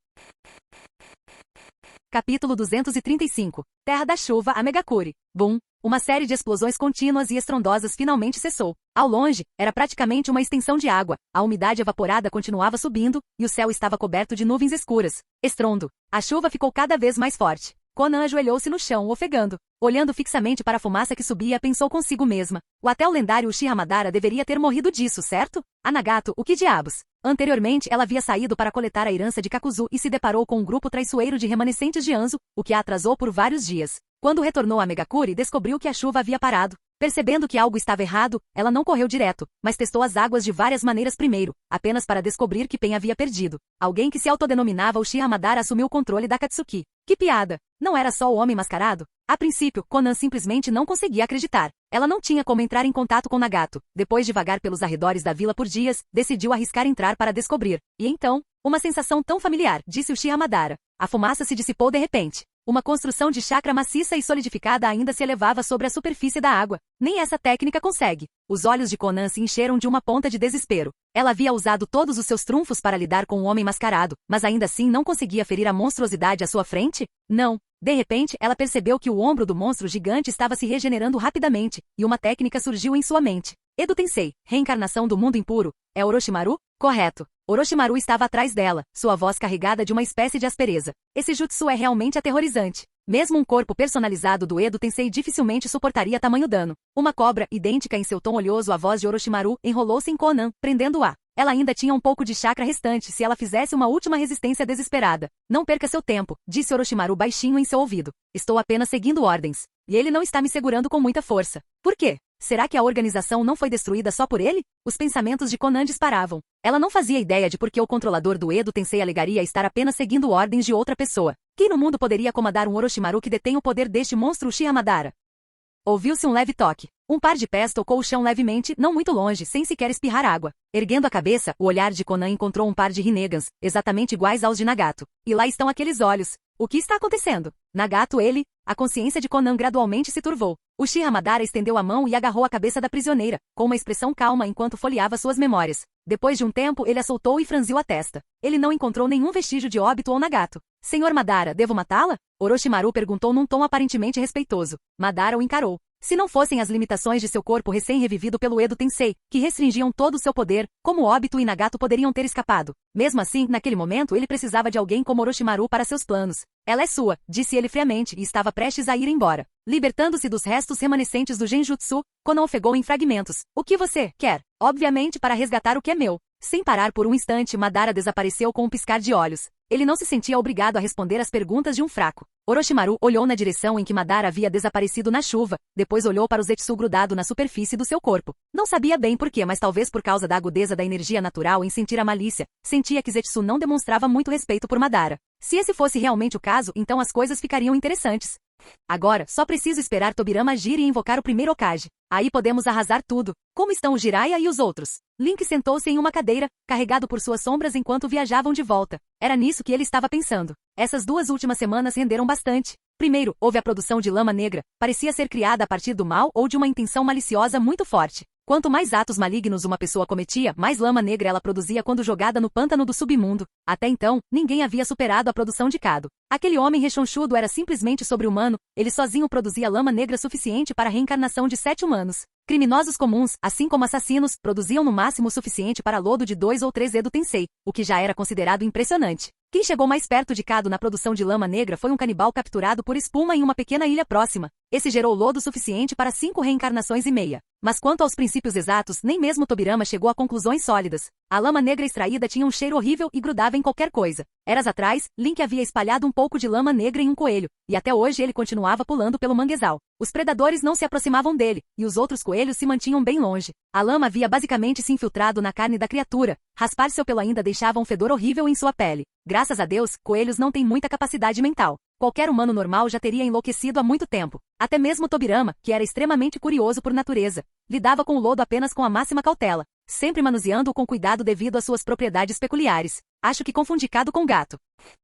Capítulo 235. Terra da Chuva, a Megakuri. Boom! Uma série de explosões contínuas e estrondosas finalmente cessou. Ao longe, era praticamente uma extensão de água. A umidade evaporada continuava subindo, e o céu estava coberto de nuvens escuras. Estrondo. A chuva ficou cada vez mais forte. Conan ajoelhou-se no chão, ofegando. Olhando fixamente para a fumaça que subia, pensou consigo mesma. O até o lendário Uchiha Madara deveria ter morrido disso, certo? A Nagato, o que diabos? Anteriormente, ela havia saído para coletar a herança de Kakuzu e se deparou com um grupo traiçoeiro de remanescentes de Anzo, o que a atrasou por vários dias. Quando retornou a Megakuri, descobriu que a chuva havia parado. Percebendo que algo estava errado, ela não correu direto, mas testou as águas de várias maneiras primeiro, apenas para descobrir que Pen havia perdido. Alguém que se autodenominava Uchiha Madara assumiu o controle da Katsuki. Que piada! Não era só o homem mascarado? A princípio, Conan simplesmente não conseguia acreditar. Ela não tinha como entrar em contato com Nagato. Depois de vagar pelos arredores da vila por dias, decidiu arriscar entrar para descobrir. E então, uma sensação tão familiar, disse Uchiha Madara. A fumaça se dissipou de repente. Uma construção de chakra maciça e solidificada ainda se elevava sobre a superfície da água. Nem essa técnica consegue. Os olhos de Conan se encheram de uma ponta de desespero. Ela havia usado todos os seus trunfos para lidar com o homem mascarado, mas ainda assim não conseguia ferir a monstruosidade à sua frente? Não. De repente, ela percebeu que o ombro do monstro gigante estava se regenerando rapidamente, e uma técnica surgiu em sua mente. Edo Tensei, reencarnação do mundo impuro. É Orochimaru? Correto. Orochimaru estava atrás dela, sua voz carregada de uma espécie de aspereza. Esse jutsu é realmente aterrorizante. Mesmo um corpo personalizado do Edo Tensei dificilmente suportaria tamanho dano. Uma cobra, idêntica em seu tom olhoso à voz de Orochimaru, enrolou-se em Conan, prendendo-a. Ela ainda tinha um pouco de chakra restante se ela fizesse uma última resistência desesperada. Não perca seu tempo, disse Orochimaru baixinho em seu ouvido. Estou apenas seguindo ordens. E ele não está me segurando com muita força. Por quê? Será que a organização não foi destruída só por ele? Os pensamentos de Konan disparavam. Ela não fazia ideia de por que o controlador do Edo Tensei alegaria estar apenas seguindo ordens de outra pessoa. Quem no mundo poderia comandar um Orochimaru que detém o poder deste monstro Uchiha Madara? Ouviu-se um leve toque. Um par de pés tocou o chão levemente, não muito longe, sem sequer espirrar água. Erguendo a cabeça, o olhar de Konan encontrou um par de Rinegans, exatamente iguais aos de Nagato. E lá estão aqueles olhos. O que está acontecendo? Nagato, ele... A consciência de Konan gradualmente se turvou. Uchiha Madara estendeu a mão e agarrou a cabeça da prisioneira, com uma expressão calma enquanto folheava suas memórias. Depois de um tempo, ele a soltou e franziu a testa. Ele não encontrou nenhum vestígio de Obito ou Nagato. Senhor Madara, devo matá-la? Orochimaru perguntou num tom aparentemente respeitoso. Madara o encarou. Se não fossem as limitações de seu corpo recém-revivido pelo Edo Tensei, que restringiam todo o seu poder, como Obito e Nagato poderiam ter escapado? Mesmo assim, naquele momento ele precisava de alguém como Orochimaru para seus planos. Ela é sua, disse ele friamente e estava prestes a ir embora. Libertando-se dos restos remanescentes do Genjutsu, Konan ofegou em fragmentos. O que você quer? Obviamente para resgatar o que é meu. Sem parar por um instante, Madara desapareceu com um piscar de olhos. Ele não se sentia obrigado a responder às perguntas de um fraco. Orochimaru olhou na direção em que Madara havia desaparecido na chuva, depois olhou para o Zetsu grudado na superfície do seu corpo. Não sabia bem por quê, mas talvez por causa da agudeza da energia natural em sentir a malícia, sentia que Zetsu não demonstrava muito respeito por Madara. Se esse fosse realmente o caso, então as coisas ficariam interessantes. Agora, só preciso esperar Tobirama agir e invocar o primeiro Hokage. Aí podemos arrasar tudo. Como estão o Jiraiya e os outros? Link sentou-se em uma cadeira, carregado por suas sombras enquanto viajavam de volta. Era nisso que ele estava pensando. Essas 2 últimas semanas renderam bastante. Primeiro, houve a produção de lama negra, parecia ser criada a partir do mal ou de uma intenção maliciosa muito forte. Quanto mais atos malignos uma pessoa cometia, mais lama negra ela produzia quando jogada no pântano do submundo. Até então, ninguém havia superado a produção de Kado. Aquele homem rechonchudo era simplesmente sobre-humano, ele sozinho produzia lama negra suficiente para a reencarnação de 7 humanos. Criminosos comuns, assim como assassinos, produziam no máximo o suficiente para lodo de 2 ou 3 Edo Tensei, o que já era considerado impressionante. Quem chegou mais perto de Kado na produção de lama negra foi um canibal capturado por espuma em uma pequena ilha próxima. Esse gerou lodo suficiente para 5 reencarnações e meia. Mas quanto aos princípios exatos, nem mesmo Tobirama chegou a conclusões sólidas. A lama negra extraída tinha um cheiro horrível e grudava em qualquer coisa. Eras atrás, Link havia espalhado um pouco de lama negra em um coelho, e até hoje ele continuava pulando pelo manguezal. Os predadores não se aproximavam dele, e os outros coelhos se mantinham bem longe. A lama havia basicamente se infiltrado na carne da criatura. Raspar seu pelo ainda deixava um fedor horrível em sua pele. Graças a Deus, coelhos não têm muita capacidade mental. Qualquer humano normal já teria enlouquecido há muito tempo. Até mesmo Tobirama, que era extremamente curioso por natureza, lidava com o lodo apenas com a máxima cautela, sempre manuseando-o com cuidado devido às suas propriedades peculiares. Acho que confundi Kado com gato.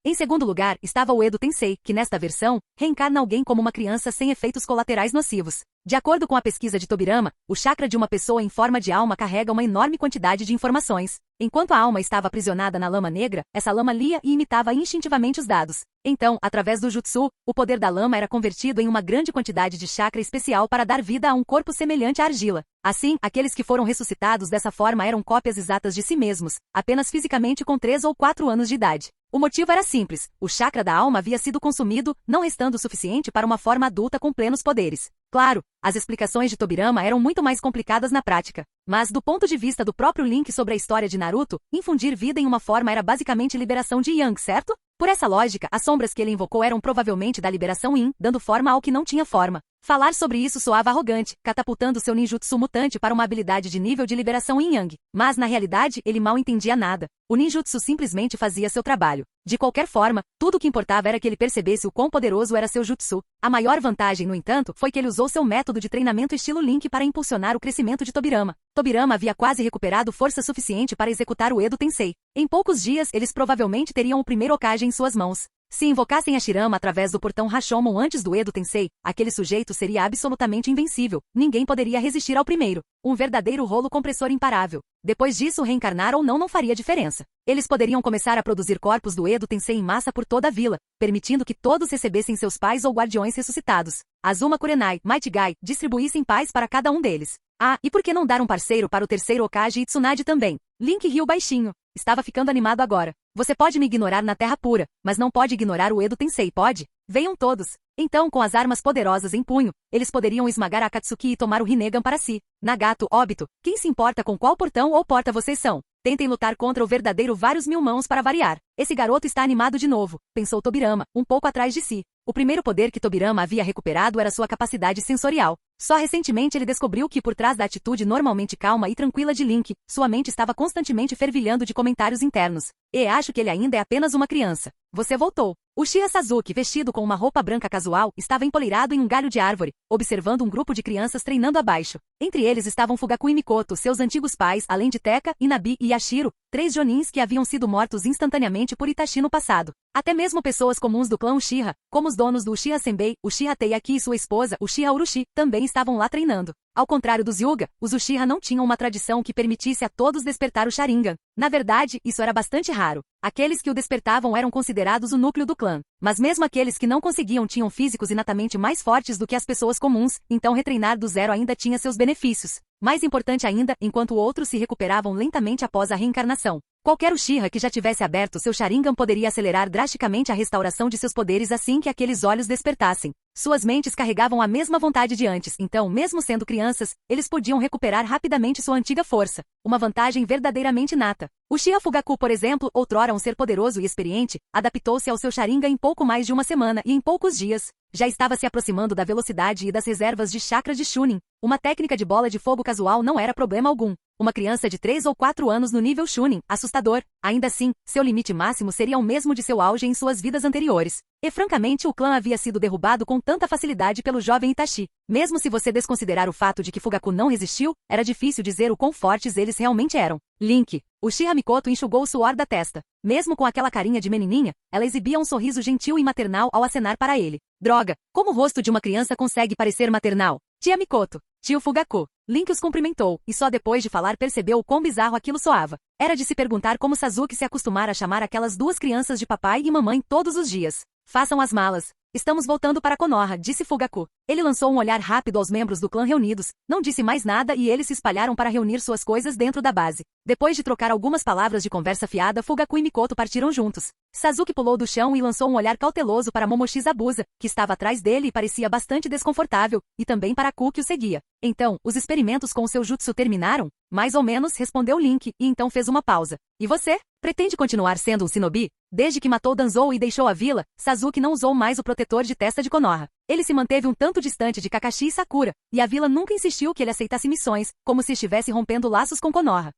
Em segundo lugar, estava o Edo Tensei, que nesta versão, reencarna alguém como uma criança sem efeitos colaterais nocivos. De acordo com a pesquisa de Tobirama, o chakra de uma pessoa em forma de alma carrega uma enorme quantidade de informações. Enquanto a alma estava aprisionada na lama negra, essa lama lia e imitava instintivamente os dados. Então, através do jutsu, o poder da lama era convertido em uma grande quantidade de chakra especial para dar vida a um corpo semelhante à argila. Assim, aqueles que foram ressuscitados dessa forma eram cópias exatas de si mesmos, apenas fisicamente com 3 ou 4 anos de idade. O motivo era simples, o chakra da alma havia sido consumido, não restando o suficiente para uma forma adulta com plenos poderes. Claro, as explicações de Tobirama eram muito mais complicadas na prática. Mas, do ponto de vista do próprio Link sobre a história de Naruto, infundir vida em uma forma era basicamente liberação de Yang, certo? Por essa lógica, as sombras que ele invocou eram provavelmente da liberação Yin, dando forma ao que não tinha forma. Falar sobre isso soava arrogante, catapultando seu ninjutsu mutante para uma habilidade de nível de liberação Yin Yang. Mas, na realidade, ele mal entendia nada. O ninjutsu simplesmente fazia seu trabalho. De qualquer forma, tudo o que importava era que ele percebesse o quão poderoso era seu jutsu. A maior vantagem, no entanto, foi que ele usou seu método de treinamento estilo Link para impulsionar o crescimento de Tobirama. Tobirama havia quase recuperado força suficiente para executar o Edo Tensei. Em poucos dias, eles provavelmente teriam o primeiro Hokage em suas mãos. Se invocassem a Shirama através do portão Rashomon antes do Edo Tensei, aquele sujeito seria absolutamente invencível. Ninguém poderia resistir ao primeiro. Um verdadeiro rolo compressor imparável. Depois disso, reencarnar ou não faria diferença. Eles poderiam começar a produzir corpos do Edo Tensei em massa por toda a vila, permitindo que todos recebessem seus pais ou guardiões ressuscitados. Azuma Kurenai, Might Guy, distribuíssem paz para cada um deles. Ah, e por que não dar um parceiro para o terceiro Hokage e Tsunade também? Link riu baixinho. Estava ficando animado agora. Você pode me ignorar na Terra Pura, mas não pode ignorar o Edo Tensei, pode? Venham todos. Então, com as armas poderosas em punho, eles poderiam esmagar a Akatsuki e tomar o Rinnegan para si. Nagato, Obito, quem se importa com qual portão ou porta vocês são? Tentem lutar contra o verdadeiro vários mil mãos para variar. Esse garoto está animado de novo, pensou Tobirama, um pouco atrás de si. O primeiro poder que Tobirama havia recuperado era sua capacidade sensorial. Só recentemente ele descobriu que por trás da atitude normalmente calma e tranquila de Link, sua mente estava constantemente fervilhando de comentários internos. E acho que ele ainda é apenas uma criança. Você voltou. Uchiha Sasuke, vestido com uma roupa branca casual, estava empoleirado em um galho de árvore, observando um grupo de crianças treinando abaixo. Entre eles estavam Fugaku e Mikoto, seus antigos pais, além de Tekka, Inabi e Yashiro, 3 jonins que haviam sido mortos instantaneamente por Itachi no passado. Até mesmo pessoas comuns do clã Uchiha, como os donos do Uchiha Senbei, Uchiha Teiyaki e sua esposa, Uchiha Urushi, também estavam lá treinando. Ao contrário dos Hyuga, os Uchiha não tinham uma tradição que permitisse a todos despertar o Sharingan. Na verdade, isso era bastante raro. Aqueles que o despertavam eram considerados o núcleo do clã. Mas mesmo aqueles que não conseguiam tinham físicos inatamente mais fortes do que as pessoas comuns, então retreinar do zero ainda tinha seus benefícios. Mais importante ainda, enquanto outros se recuperavam lentamente após a reencarnação. Qualquer Uchiha que já tivesse aberto seu Sharingan poderia acelerar drasticamente a restauração de seus poderes assim que aqueles olhos despertassem. Suas mentes carregavam a mesma vontade de antes, então, mesmo sendo crianças, eles podiam recuperar rapidamente sua antiga força. Uma vantagem verdadeiramente nata. Uchiha Fugaku, por exemplo, outrora um ser poderoso e experiente, adaptou-se ao seu Sharingan em pouco mais de uma semana e em poucos dias, já estava se aproximando da velocidade e das reservas de chakra de Chunin. Uma técnica de bola de fogo casual não era problema algum. Uma criança de 3 ou 4 anos no nível Chunin, assustador. Ainda assim, seu limite máximo seria o mesmo de seu auge em suas vidas anteriores. E francamente o clã havia sido derrubado com tanta facilidade pelo jovem Itachi. Mesmo se você desconsiderar o fato de que Fugaku não resistiu, era difícil dizer o quão fortes eles realmente eram. Link. Uchiha Mikoto enxugou o suor da testa. Mesmo com aquela carinha de menininha, ela exibia um sorriso gentil e maternal ao acenar para ele. Droga, como o rosto de uma criança consegue parecer maternal? Tia Mikoto. Tio Fugaku. Link os cumprimentou, e só depois de falar percebeu o quão bizarro aquilo soava. Era de se perguntar como Sasuke se acostumara a chamar aquelas duas crianças de papai e mamãe todos os dias. Façam as malas. Estamos voltando para Konoha, disse Fugaku. Ele lançou um olhar rápido aos membros do clã reunidos, não disse mais nada e eles se espalharam para reunir suas coisas dentro da base. Depois de trocar algumas palavras de conversa fiada, Fugaku e Mikoto partiram juntos. Sasuke pulou do chão e lançou um olhar cauteloso para Momoshi Zabuza, que estava atrás dele e parecia bastante desconfortável, e também para Ku, que o seguia. Então, os experimentos com o seu jutsu terminaram? Mais ou menos, respondeu Link, e então fez uma pausa. E você? Pretende continuar sendo um shinobi? Desde que matou Danzou e deixou a vila, Sasuke não usou mais o protetor de testa de Konoha. Ele se manteve um tanto distante de Kakashi e Sakura, e a vila nunca insistiu que ele aceitasse missões, como se estivesse rompendo laços com Konoha.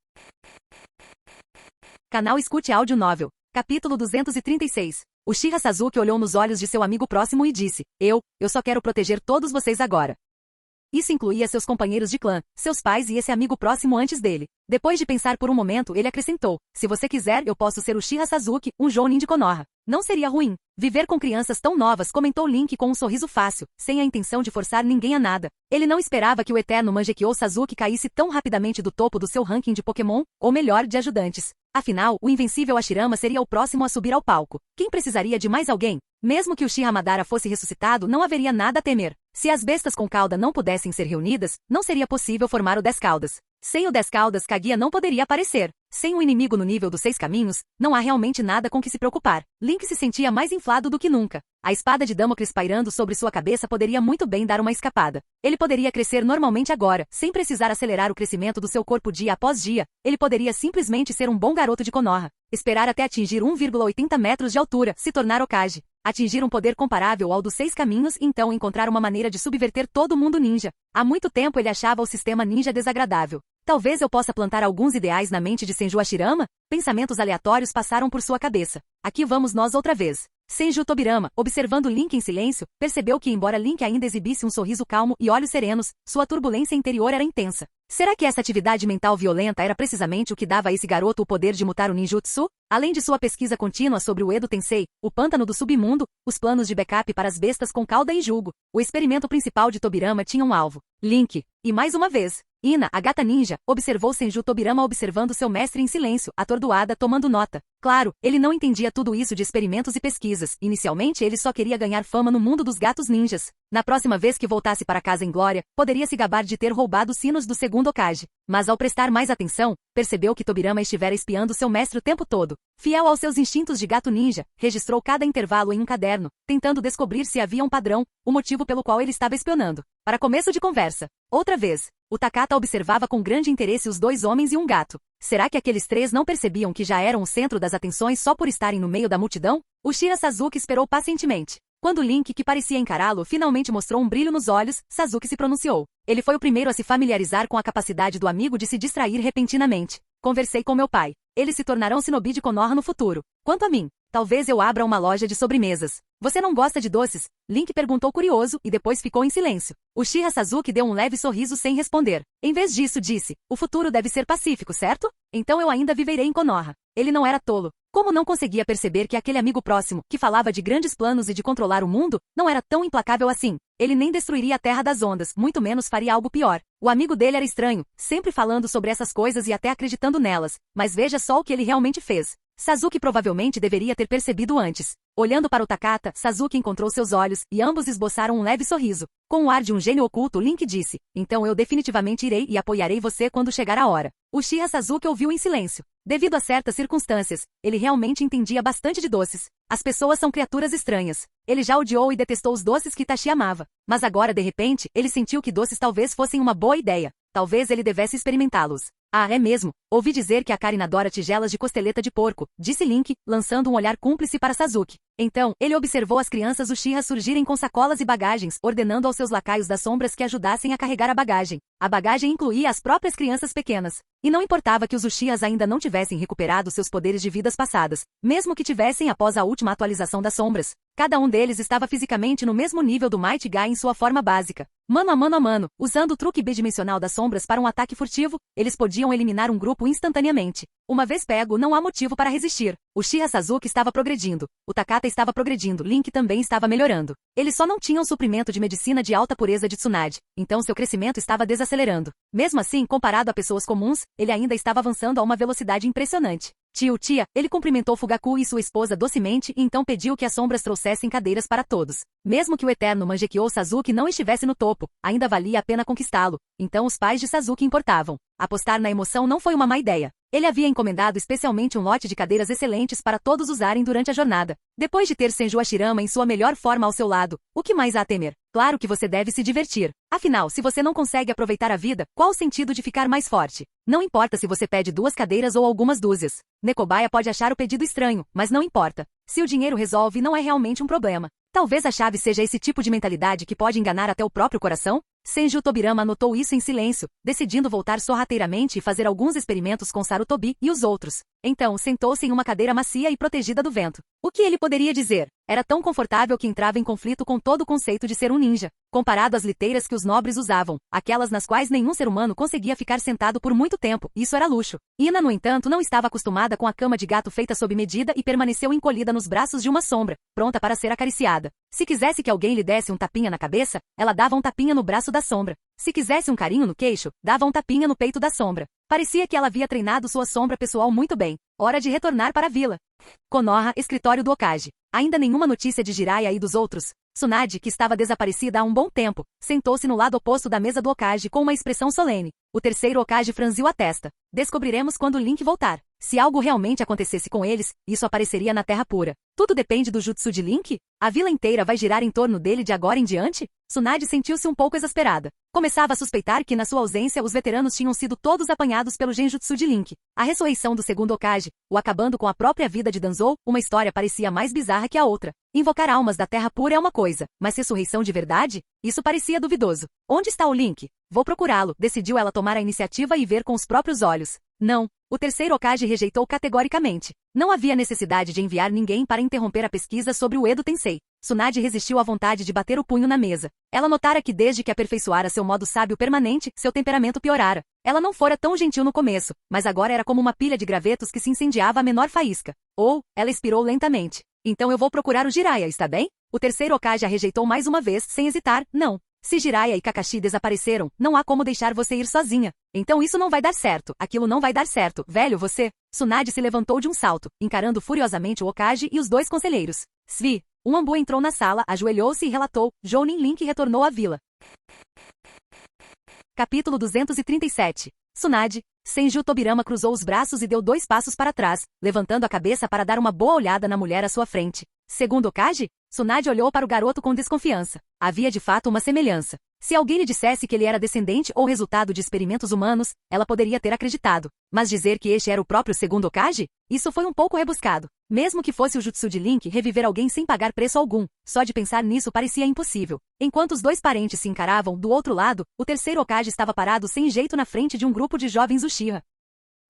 Canal Escute Áudio Novel. Capítulo 236. Uchiha Sasuke olhou nos olhos de seu amigo próximo e disse, eu só quero proteger todos vocês agora. Isso incluía seus companheiros de clã, seus pais e esse amigo próximo antes dele. Depois de pensar por um momento, ele acrescentou, se você quiser, eu posso ser Uchiha Sasuke, um Jounin de Konoha. Não seria ruim. Viver com crianças tão novas, comentou Link com um sorriso fácil, sem a intenção de forçar ninguém a nada. Ele não esperava que o eterno Mangekyou Sasuke caísse tão rapidamente do topo do seu ranking de Pokémon, ou melhor, de ajudantes. Afinal, o invencível Hashirama seria o próximo a subir ao palco. Quem precisaria de mais alguém? Mesmo que o Uchiha Madara fosse ressuscitado, não haveria nada a temer. Se as bestas com cauda não pudessem ser reunidas, não seria possível formar o 10 caudas. Sem o 10 caudas, Kaguya não poderia aparecer. Sem um inimigo no nível dos 6 caminhos, não há realmente nada com que se preocupar. Link se sentia mais inflado do que nunca. A espada de Damocles pairando sobre sua cabeça poderia muito bem dar uma escapada. Ele poderia crescer normalmente agora, sem precisar acelerar o crescimento do seu corpo dia após dia. Ele poderia simplesmente ser um bom garoto de Konoha. Esperar até atingir 1,80 metros de altura, se tornar Hokage. Atingir um poder comparável ao dos 6 caminhos e então encontrar uma maneira de subverter todo o mundo ninja. Há muito tempo ele achava o sistema ninja desagradável. Talvez eu possa plantar alguns ideais na mente de Senju Hashirama? Pensamentos aleatórios passaram por sua cabeça. Aqui vamos nós outra vez. Senju Tobirama, observando Link em silêncio, percebeu que embora Link ainda exibisse um sorriso calmo e olhos serenos, sua turbulência interior era intensa. Será que essa atividade mental violenta era precisamente o que dava a esse garoto o poder de mutar o ninjutsu? Além de sua pesquisa contínua sobre o Edo Tensei, o pântano do submundo, os planos de backup para as bestas com cauda e jugo, o experimento principal de Tobirama tinha um alvo. Link. E mais uma vez, Ina, a gata ninja, observou Senju Tobirama observando seu mestre em silêncio, atordoada, tomando nota. Claro, ele não entendia tudo isso de experimentos e pesquisas. Inicialmente ele só queria ganhar fama no mundo dos gatos ninjas. Na próxima vez que voltasse para casa em glória, poderia se gabar de ter roubado os sinos do segundo Hokage. Mas ao prestar mais atenção, percebeu que Tobirama estivera espiando seu mestre o tempo todo. Fiel aos seus instintos de gato ninja, registrou cada intervalo em um caderno, tentando descobrir se havia um padrão, o motivo pelo qual ele estava espionando. Para começo de conversa. Outra vez, O Takata observava com grande interesse os dois homens e um gato. Será que aqueles três não percebiam que já eram o centro das atenções só por estarem no meio da multidão? Uchiha Sasuke esperou pacientemente. Quando Link, que parecia encará-lo, finalmente mostrou um brilho nos olhos, Sasuke se pronunciou. Ele foi o primeiro a se familiarizar com a capacidade do amigo de se distrair repentinamente. Conversei com meu pai. Eles se tornarão shinobi de Konoha no futuro. Quanto a mim, talvez eu abra uma loja de sobremesas. Você não gosta de doces? Link perguntou curioso e depois ficou em silêncio. Uchiha Sasuke deu um leve sorriso sem responder. Em vez disso, disse, o futuro deve ser pacífico, certo? Então eu ainda viverei em Konoha. Ele não era tolo. Como não conseguia perceber que aquele amigo próximo, que falava de grandes planos e de controlar o mundo, não era tão implacável assim? Ele nem destruiria a Terra das Ondas, muito menos faria algo pior. O amigo dele era estranho, sempre falando sobre essas coisas e até acreditando nelas. Mas veja só o que ele realmente fez. Sasuke provavelmente deveria ter percebido antes. Olhando para o Takata, Sasuke encontrou seus olhos, e ambos esboçaram um leve sorriso. Com o ar de um gênio oculto, Link disse, então eu definitivamente irei e apoiarei você quando chegar a hora. Uchiha Sasuke ouviu em silêncio. Devido a certas circunstâncias, ele realmente entendia bastante de doces. As pessoas são criaturas estranhas. Ele já odiou e detestou os doces que Itachi amava. Mas agora, de repente, ele sentiu que doces talvez fossem uma boa ideia. Talvez ele devesse experimentá-los. Ah, é mesmo. Ouvi dizer que a Karin adora tigelas de costeleta de porco, disse Link, lançando um olhar cúmplice para Sasuke. Então, ele observou as crianças Uchiha surgirem com sacolas e bagagens, ordenando aos seus lacaios das sombras que ajudassem a carregar a bagagem. A bagagem incluía as próprias crianças pequenas. E não importava que os Uchihas ainda não tivessem recuperado seus poderes de vidas passadas, mesmo que tivessem após a última atualização das sombras. Cada um deles estava fisicamente no mesmo nível do Might Guy em sua forma básica. Mano a mano, usando o truque bidimensional das sombras para um ataque furtivo, eles podiam eliminar um grupo instantaneamente. Uma vez pego, não há motivo para resistir. Uchiha Sasuke estava progredindo. O Takata estava progredindo. Link também estava melhorando. Eles só não tinham suprimento de medicina de alta pureza de Tsunade, então seu crescimento estava desacelerando. Mesmo assim, comparado a pessoas comuns, ele ainda estava avançando a uma velocidade impressionante. Tia, ele cumprimentou Fugaku e sua esposa docemente e então pediu que as sombras trouxessem cadeiras para todos. Mesmo que o eterno Mangekyou Sasuke não estivesse no topo, ainda valia a pena conquistá-lo. Então os pais de Sasuke importavam. Apostar na emoção não foi uma má ideia. Ele havia encomendado especialmente um lote de cadeiras excelentes para todos usarem durante a jornada. Depois de ter Senju Hashirama em sua melhor forma ao seu lado, o que mais há a temer? Claro que você deve se divertir. Afinal, se você não consegue aproveitar a vida, qual o sentido de ficar mais forte? Não importa se você pede 2 cadeiras ou algumas dúzias. Nekobaya pode achar o pedido estranho, mas não importa. Se o dinheiro resolve, não é realmente um problema. Talvez a chave seja esse tipo de mentalidade que pode enganar até o próprio coração? Senju Tobirama notou isso em silêncio, decidindo voltar sorrateiramente e fazer alguns experimentos com Sarutobi e os outros. Então, sentou-se em uma cadeira macia e protegida do vento. O que ele poderia dizer? Era tão confortável que entrava em conflito com todo o conceito de ser um ninja, comparado às liteiras que os nobres usavam, aquelas nas quais nenhum ser humano conseguia ficar sentado por muito tempo. Isso era luxo. Ina, no entanto, não estava acostumada com a cama de gato feita sob medida e permaneceu encolhida nos braços de uma sombra, pronta para ser acariciada. Se quisesse que alguém lhe desse um tapinha na cabeça, ela dava um tapinha no braço da sombra. Se quisesse um carinho no queixo, dava um tapinha no peito da sombra. Parecia que ela havia treinado sua sombra pessoal muito bem. Hora de retornar para a vila. Konoha, escritório do Hokage. Ainda nenhuma notícia de Jiraiya e dos outros. Tsunade, que estava desaparecida há um bom tempo, sentou-se no lado oposto da mesa do Hokage com uma expressão solene. O terceiro Hokage franziu a testa. Descobriremos quando Link voltar. Se algo realmente acontecesse com eles, isso apareceria na Terra Pura. Tudo depende do jutsu de Link? A vila inteira vai girar em torno dele de agora em diante? Tsunade sentiu-se um pouco exasperada. Começava a suspeitar que, na sua ausência, os veteranos tinham sido todos apanhados pelo genjutsu de Link. A ressurreição do segundo Hokage, o acabando com a própria vida de Danzou, uma história parecia mais bizarra que a outra. Invocar almas da Terra Pura é uma coisa, mas ressurreição de verdade? Isso parecia duvidoso. Onde está o Link? Vou procurá-lo, decidiu ela tomar a iniciativa e ver com os próprios olhos. Não. O terceiro Hokage rejeitou categoricamente. Não havia necessidade de enviar ninguém para interromper a pesquisa sobre o Edo Tensei. Tsunade resistiu à vontade de bater o punho na mesa. Ela notara que desde que aperfeiçoara seu modo sábio permanente, seu temperamento piorara. Ela não fora tão gentil no começo, mas agora era como uma pilha de gravetos que se incendiava à menor faísca. Ela expirou lentamente. Então eu vou procurar o Jiraiya, está bem? O terceiro Hokage a rejeitou mais uma vez, sem hesitar, não. Se Jiraiya e Kakashi desapareceram, não há como deixar você ir sozinha. Então isso não vai dar certo, aquilo não vai dar certo, velho você. Tsunade se levantou de um salto, encarando furiosamente o Hokage e os 2 conselheiros. Svi, um ambu entrou na sala, ajoelhou-se e relatou, Jounin Link retornou à vila. Capítulo 237. Tsunade. Senju Tobirama cruzou os braços e deu 2 passos para trás, levantando a cabeça para dar uma boa olhada na mulher à sua frente. Segundo Hokage? Tsunade olhou para o garoto com desconfiança. Havia de fato uma semelhança. Se alguém lhe dissesse que ele era descendente ou resultado de experimentos humanos, ela poderia ter acreditado. Mas dizer que este era o próprio segundo Hokage? Isso foi um pouco rebuscado. Mesmo que fosse o jutsu de Link reviver alguém sem pagar preço algum, só de pensar nisso parecia impossível. Enquanto os dois parentes se encaravam, do outro lado, o terceiro Hokage estava parado sem jeito na frente de um grupo de jovens Uchiha.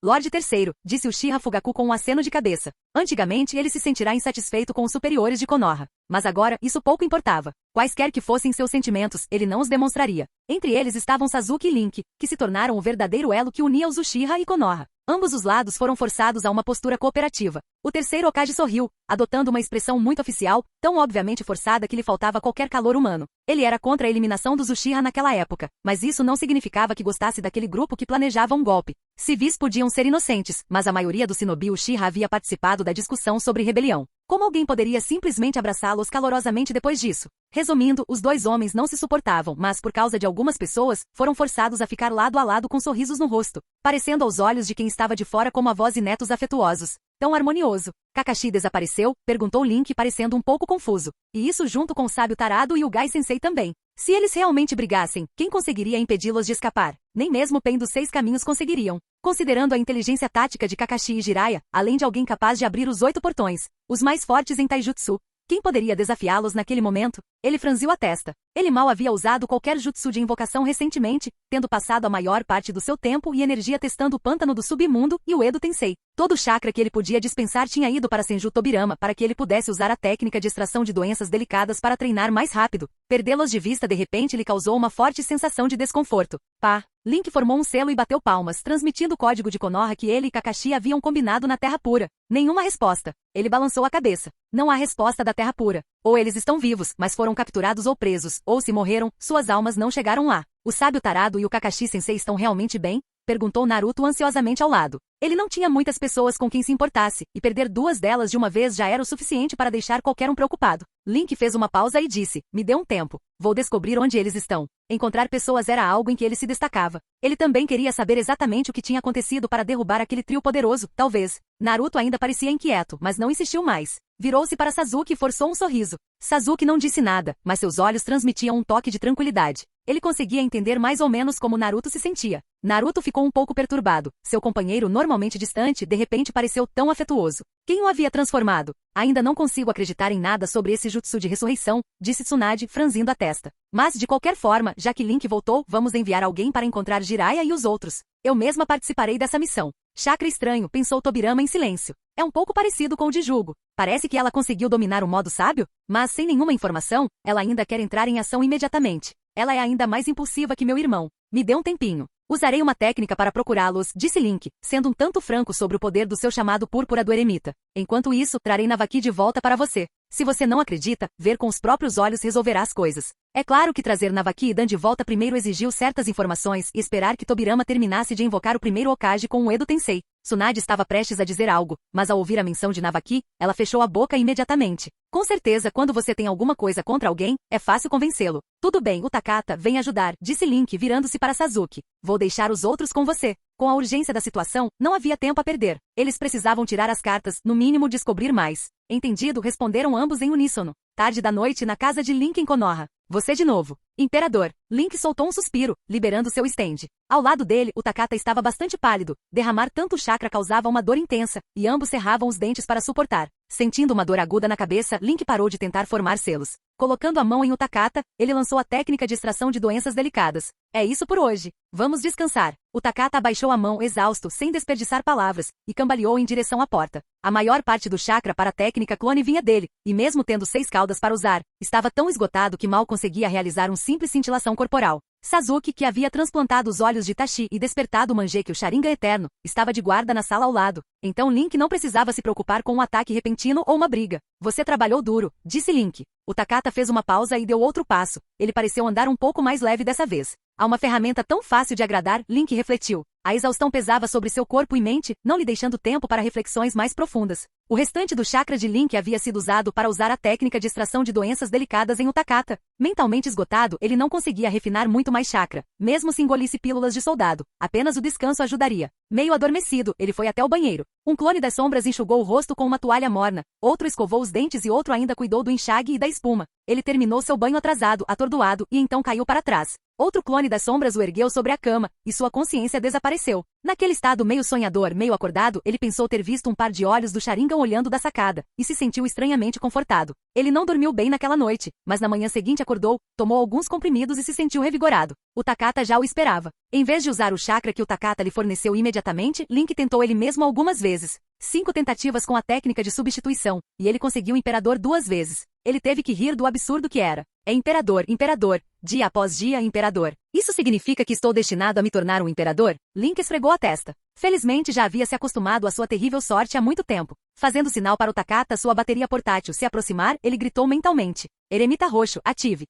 Lorde Terceiro, disse Uchiha Fugaku com um aceno de cabeça. Antigamente ele se sentirá insatisfeito com os superiores de Konoha. Mas agora, isso pouco importava. Quaisquer que fossem seus sentimentos, ele não os demonstraria. Entre eles estavam Sasuke e Link, que se tornaram o verdadeiro elo que unia os Uchiha e Konoha. Ambos os lados foram forçados a uma postura cooperativa. O terceiro Hokage sorriu, adotando uma expressão muito oficial, tão obviamente forçada que lhe faltava qualquer calor humano. Ele era contra a eliminação dos Uchiha naquela época, mas isso não significava que gostasse daquele grupo que planejava um golpe. Civis podiam ser inocentes, mas a maioria do Shinobi Uchiha havia participado da discussão sobre rebelião. Como alguém poderia simplesmente abraçá-los calorosamente depois disso? Resumindo, os dois homens não se suportavam, mas por causa de algumas pessoas, foram forçados a ficar lado a lado com sorrisos no rosto, parecendo aos olhos de quem estava de fora como avós e netos afetuosos. Tão harmonioso. Kakashi desapareceu? Perguntou Link parecendo um pouco confuso. E isso junto com o sábio tarado e o Gai Sensei também. Se eles realmente brigassem, quem conseguiria impedi-los de escapar? Nem mesmo o Pen dos 6 caminhos conseguiriam. Considerando a inteligência tática de Kakashi e Jiraiya, além de alguém capaz de abrir os 8 portões, os mais fortes em Taijutsu, quem poderia desafiá-los naquele momento? Ele franziu a testa. Ele mal havia usado qualquer jutsu de invocação recentemente, tendo passado a maior parte do seu tempo e energia testando o pântano do submundo e o Edo Tensei. Todo o chakra que ele podia dispensar tinha ido para Senju Tobirama para que ele pudesse usar a técnica de extração de doenças delicadas para treinar mais rápido. Perdê-los de vista de repente lhe causou uma forte sensação de desconforto. Pá! Link formou um selo e bateu palmas, transmitindo o código de Konoha que ele e Kakashi haviam combinado na Terra Pura. Nenhuma resposta. Ele balançou a cabeça. Não há resposta da Terra Pura. Ou eles estão vivos, mas foram capturados ou presos, ou se morreram, suas almas não chegaram lá. O sábio tarado e o Kakashi Sensei estão realmente bem? Perguntou Naruto ansiosamente ao lado. Ele não tinha muitas pessoas com quem se importasse, e perder 2 delas de uma vez já era o suficiente para deixar qualquer um preocupado. Link fez uma pausa e disse, me dê um tempo. Vou descobrir onde eles estão. Encontrar pessoas era algo em que ele se destacava. Ele também queria saber exatamente o que tinha acontecido para derrubar aquele trio poderoso, talvez. Naruto ainda parecia inquieto, mas não insistiu mais. Virou-se para Sasuke e forçou um sorriso. Sasuke não disse nada, mas seus olhos transmitiam um toque de tranquilidade. Ele conseguia entender mais ou menos como Naruto se sentia. Naruto ficou um pouco perturbado. Seu companheiro, normalmente distante, de repente pareceu tão afetuoso. Quem o havia transformado? Ainda não consigo acreditar em nada sobre esse jutsu de ressurreição, disse Tsunade, franzindo a testa. Mas, de qualquer forma, já que Link voltou, vamos enviar alguém para encontrar Jiraiya e os outros. Eu mesma participarei dessa missão. Chakra estranho, pensou Tobirama em silêncio. É um pouco parecido com o de Jugo. Parece que ela conseguiu dominar o modo sábio, mas sem nenhuma informação, ela ainda quer entrar em ação imediatamente. Ela é ainda mais impulsiva que meu irmão. Me dê um tempinho. Usarei uma técnica para procurá-los, disse Link, sendo um tanto franco sobre o poder do seu chamado Púrpura do Eremita. Enquanto isso, trarei Navaki de volta para você. Se você não acredita, ver com os próprios olhos resolverá as coisas. É claro que trazer Navaki e Dan de volta primeiro exigiu certas informações e esperar que Tobirama terminasse de invocar o primeiro Hokage com o Edo Tensei. Tsunade estava prestes a dizer algo, mas ao ouvir a menção de Navaki, ela fechou a boca imediatamente. Com certeza, quando você tem alguma coisa contra alguém, é fácil convencê-lo. Tudo bem, o Takata vem ajudar, disse Link virando-se para Sasuke. Vou deixar os outros com você. Com a urgência da situação, não havia tempo a perder. Eles precisavam tirar as cartas, no mínimo descobrir mais. Entendido, responderam ambos em uníssono. Tarde da noite na casa de Link em Konoha. Você de novo. Imperador. Link soltou um suspiro, liberando seu stand. Ao lado dele, o Takata estava bastante pálido. Derramar tanto chakra causava uma dor intensa, e ambos cerravam os dentes para suportar. Sentindo uma dor aguda na cabeça, Link parou de tentar formar selos. Colocando a mão em o Takata, ele lançou a técnica de extração de doenças delicadas. É isso por hoje. Vamos descansar. O Takata abaixou a mão, exausto, sem desperdiçar palavras, e cambaleou em direção à porta. A maior parte do chakra para a técnica clone vinha dele, e mesmo tendo 6 caudas para usar, estava tão esgotado que mal conseguia realizar um simples cintilação corporal. Sasuke, que havia transplantado os olhos de Itachi e despertado o Mangekyou Sharingan Eterno, estava de guarda na sala ao lado. Então Link não precisava se preocupar com um ataque repentino ou uma briga. Você trabalhou duro, disse Link. O Takata fez uma pausa e deu outro passo. Ele pareceu andar um pouco mais leve dessa vez. Há uma ferramenta tão fácil de agradar, Link refletiu. A exaustão pesava sobre seu corpo e mente, não lhe deixando tempo para reflexões mais profundas. O restante do chakra de Link havia sido usado para usar a técnica de extração de doenças delicadas em Utakata. Mentalmente esgotado, ele não conseguia refinar muito mais chakra, mesmo se engolisse pílulas de soldado. Apenas o descanso ajudaria. Meio adormecido, ele foi até o banheiro. Um clone das sombras enxugou o rosto com uma toalha morna, outro escovou os dentes e outro ainda cuidou do enxágue e da espuma. Ele terminou seu banho atrasado, atordoado, e então caiu para trás. Outro clone das sombras o ergueu sobre a cama, e sua consciência desapareceu. Naquele estado meio sonhador, meio acordado, ele pensou ter visto um par de olhos do Sharingan olhando da sacada, e se sentiu estranhamente confortado. Ele não dormiu bem naquela noite, mas na manhã seguinte acordou, tomou alguns comprimidos e se sentiu revigorado. O Takata já o esperava. Em vez de usar o chakra que o Takata lhe forneceu imediatamente, Link tentou ele mesmo algumas vezes. 5 tentativas com a técnica de substituição, e ele conseguiu Imperador 2 vezes. Ele teve que rir do absurdo que era. É Imperador, Imperador, dia após dia Imperador. Isso significa que estou destinado a me tornar um Imperador? Link esfregou a testa. Felizmente já havia se acostumado à sua terrível sorte há muito tempo. Fazendo sinal para o Takata sua bateria portátil se aproximar, ele gritou mentalmente. Eremita roxo, ative.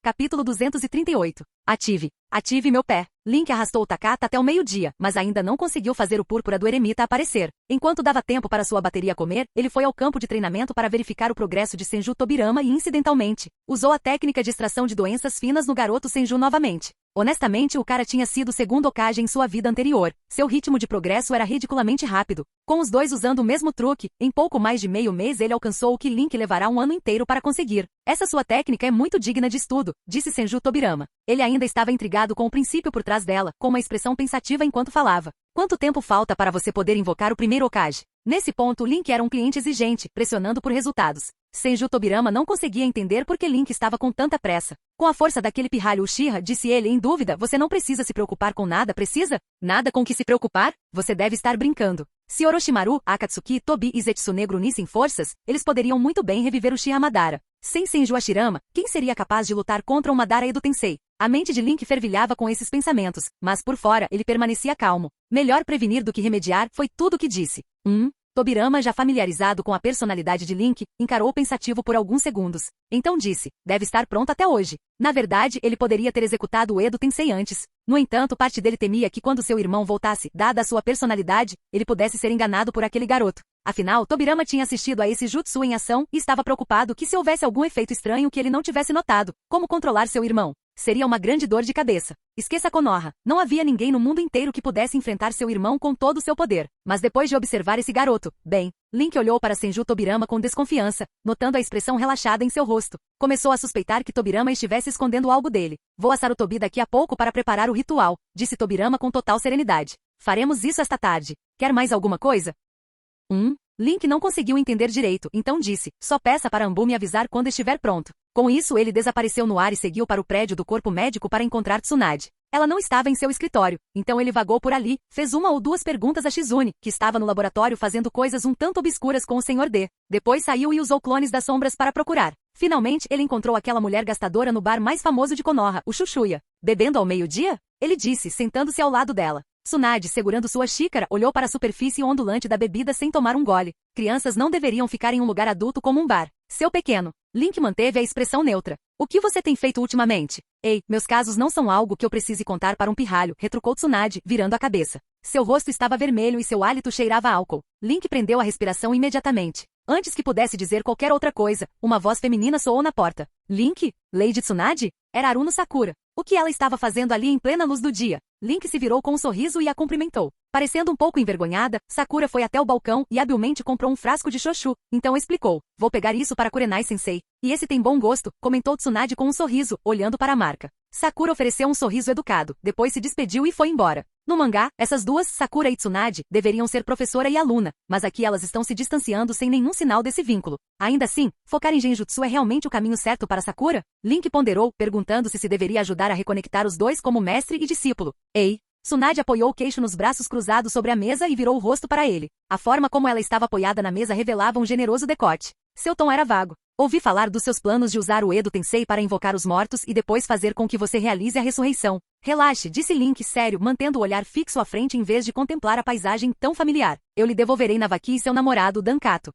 Capítulo 238. Ative. Ative meu pé. Link arrastou o Takata até o meio-dia, mas ainda não conseguiu fazer o púrpura do eremita aparecer. Enquanto dava tempo para sua bateria comer, ele foi ao campo de treinamento para verificar o progresso de Senju Tobirama e, incidentalmente, usou a técnica de extração de doenças finas no garoto Senju novamente. Honestamente, o cara tinha sido o segundo Hokage em sua vida anterior. Seu ritmo de progresso era ridiculamente rápido. Com os dois usando o mesmo truque, em pouco mais de meio mês ele alcançou o que Link levará um ano inteiro para conseguir. Essa sua técnica é muito digna de estudo, disse Senju Tobirama. Ele ainda estava intrigado com o princípio por trás dela, com uma expressão pensativa enquanto falava. Quanto tempo falta para você poder invocar o primeiro Hokage? Nesse ponto, Link era um cliente exigente, pressionando por resultados. Senju Tobirama não conseguia entender por que Link estava com tanta pressa. Com a força daquele pirralho Uchiha, disse ele em dúvida, você não precisa se preocupar com nada, precisa? Nada com que se preocupar? Você deve estar brincando. Se Orochimaru, Akatsuki, Tobi e Zetsunegro unissem forças, eles poderiam muito bem reviver Uchiha Madara. Sem Senju Hashirama, quem seria capaz de lutar contra o Madara Edo Tensei? A mente de Link fervilhava com esses pensamentos, mas por fora ele permanecia calmo. Melhor prevenir do que remediar, foi tudo o que disse. Tobirama, já familiarizado com a personalidade de Link, encarou pensativo por alguns segundos. Então disse, deve estar pronto até hoje. Na verdade, ele poderia ter executado o Edo Tensei antes. No entanto, parte dele temia que quando seu irmão voltasse, dada a sua personalidade, ele pudesse ser enganado por aquele garoto. Afinal, Tobirama tinha assistido a esse jutsu em ação e estava preocupado que se houvesse algum efeito estranho que ele não tivesse notado, como controlar seu irmão. Seria uma grande dor de cabeça. Esqueça Konoha. Não havia ninguém no mundo inteiro que pudesse enfrentar seu irmão com todo o seu poder. Mas depois de observar esse garoto, bem, Link olhou para Senju Tobirama com desconfiança, notando a expressão relaxada em seu rosto. Começou a suspeitar que Tobirama estivesse escondendo algo dele. Vou assar o Tobi daqui a pouco para preparar o ritual, disse Tobirama com total serenidade. Faremos isso esta tarde. Quer mais alguma coisa? Link não conseguiu entender direito, então disse, só peça para Ambu me avisar quando estiver pronto. Com isso ele desapareceu no ar e seguiu para o prédio do corpo médico para encontrar Tsunade. Ela não estava em seu escritório, então ele vagou por ali, fez uma ou duas perguntas a Shizune, que estava no laboratório fazendo coisas um tanto obscuras com o Sr. D. Depois saiu e usou clones das sombras para procurar. Finalmente ele encontrou aquela mulher gastadora no bar mais famoso de Konoha, o Chuchuya. Bebendo ao meio-dia? Ele disse, sentando-se ao lado dela. Tsunade, segurando sua xícara, olhou para a superfície ondulante da bebida sem tomar um gole. Crianças não deveriam ficar em um lugar adulto como um bar. Seu pequeno. Link manteve a expressão neutra. O que você tem feito ultimamente? Ei, meus casos não são algo que eu precise contar para um pirralho, retrucou Tsunade, virando a cabeça. Seu rosto estava vermelho e seu hálito cheirava álcool. Link prendeu a respiração imediatamente. Antes que pudesse dizer qualquer outra coisa, uma voz feminina soou na porta. Link? Lady Tsunade? Era Aruno Sakura. O que ela estava fazendo ali em plena luz do dia? Link se virou com um sorriso e a cumprimentou. Parecendo um pouco envergonhada, Sakura foi até o balcão e habilmente comprou um frasco de Shoshu, então explicou. Vou pegar isso para Kurenai-sensei. E esse tem bom gosto, comentou Tsunade com um sorriso, olhando para a marca. Sakura ofereceu um sorriso educado, depois se despediu e foi embora. No mangá, essas duas, Sakura e Tsunade, deveriam ser professora e aluna, mas aqui elas estão se distanciando sem nenhum sinal desse vínculo. Ainda assim, focar em Genjutsu é realmente o caminho certo para Sakura? Link ponderou, perguntando-se se deveria ajudar a reconectar os dois como mestre e discípulo. Ei! Tsunade apoiou o queixo nos braços cruzados sobre a mesa e virou o rosto para ele. A forma como ela estava apoiada na mesa revelava um generoso decote. Seu tom era vago. Ouvi falar dos seus planos de usar o Edo Tensei para invocar os mortos e depois fazer com que você realize a ressurreição. Relaxe, disse Link sério, mantendo o olhar fixo à frente em vez de contemplar a paisagem tão familiar. Eu lhe devolverei Navaki e seu namorado, Dankato.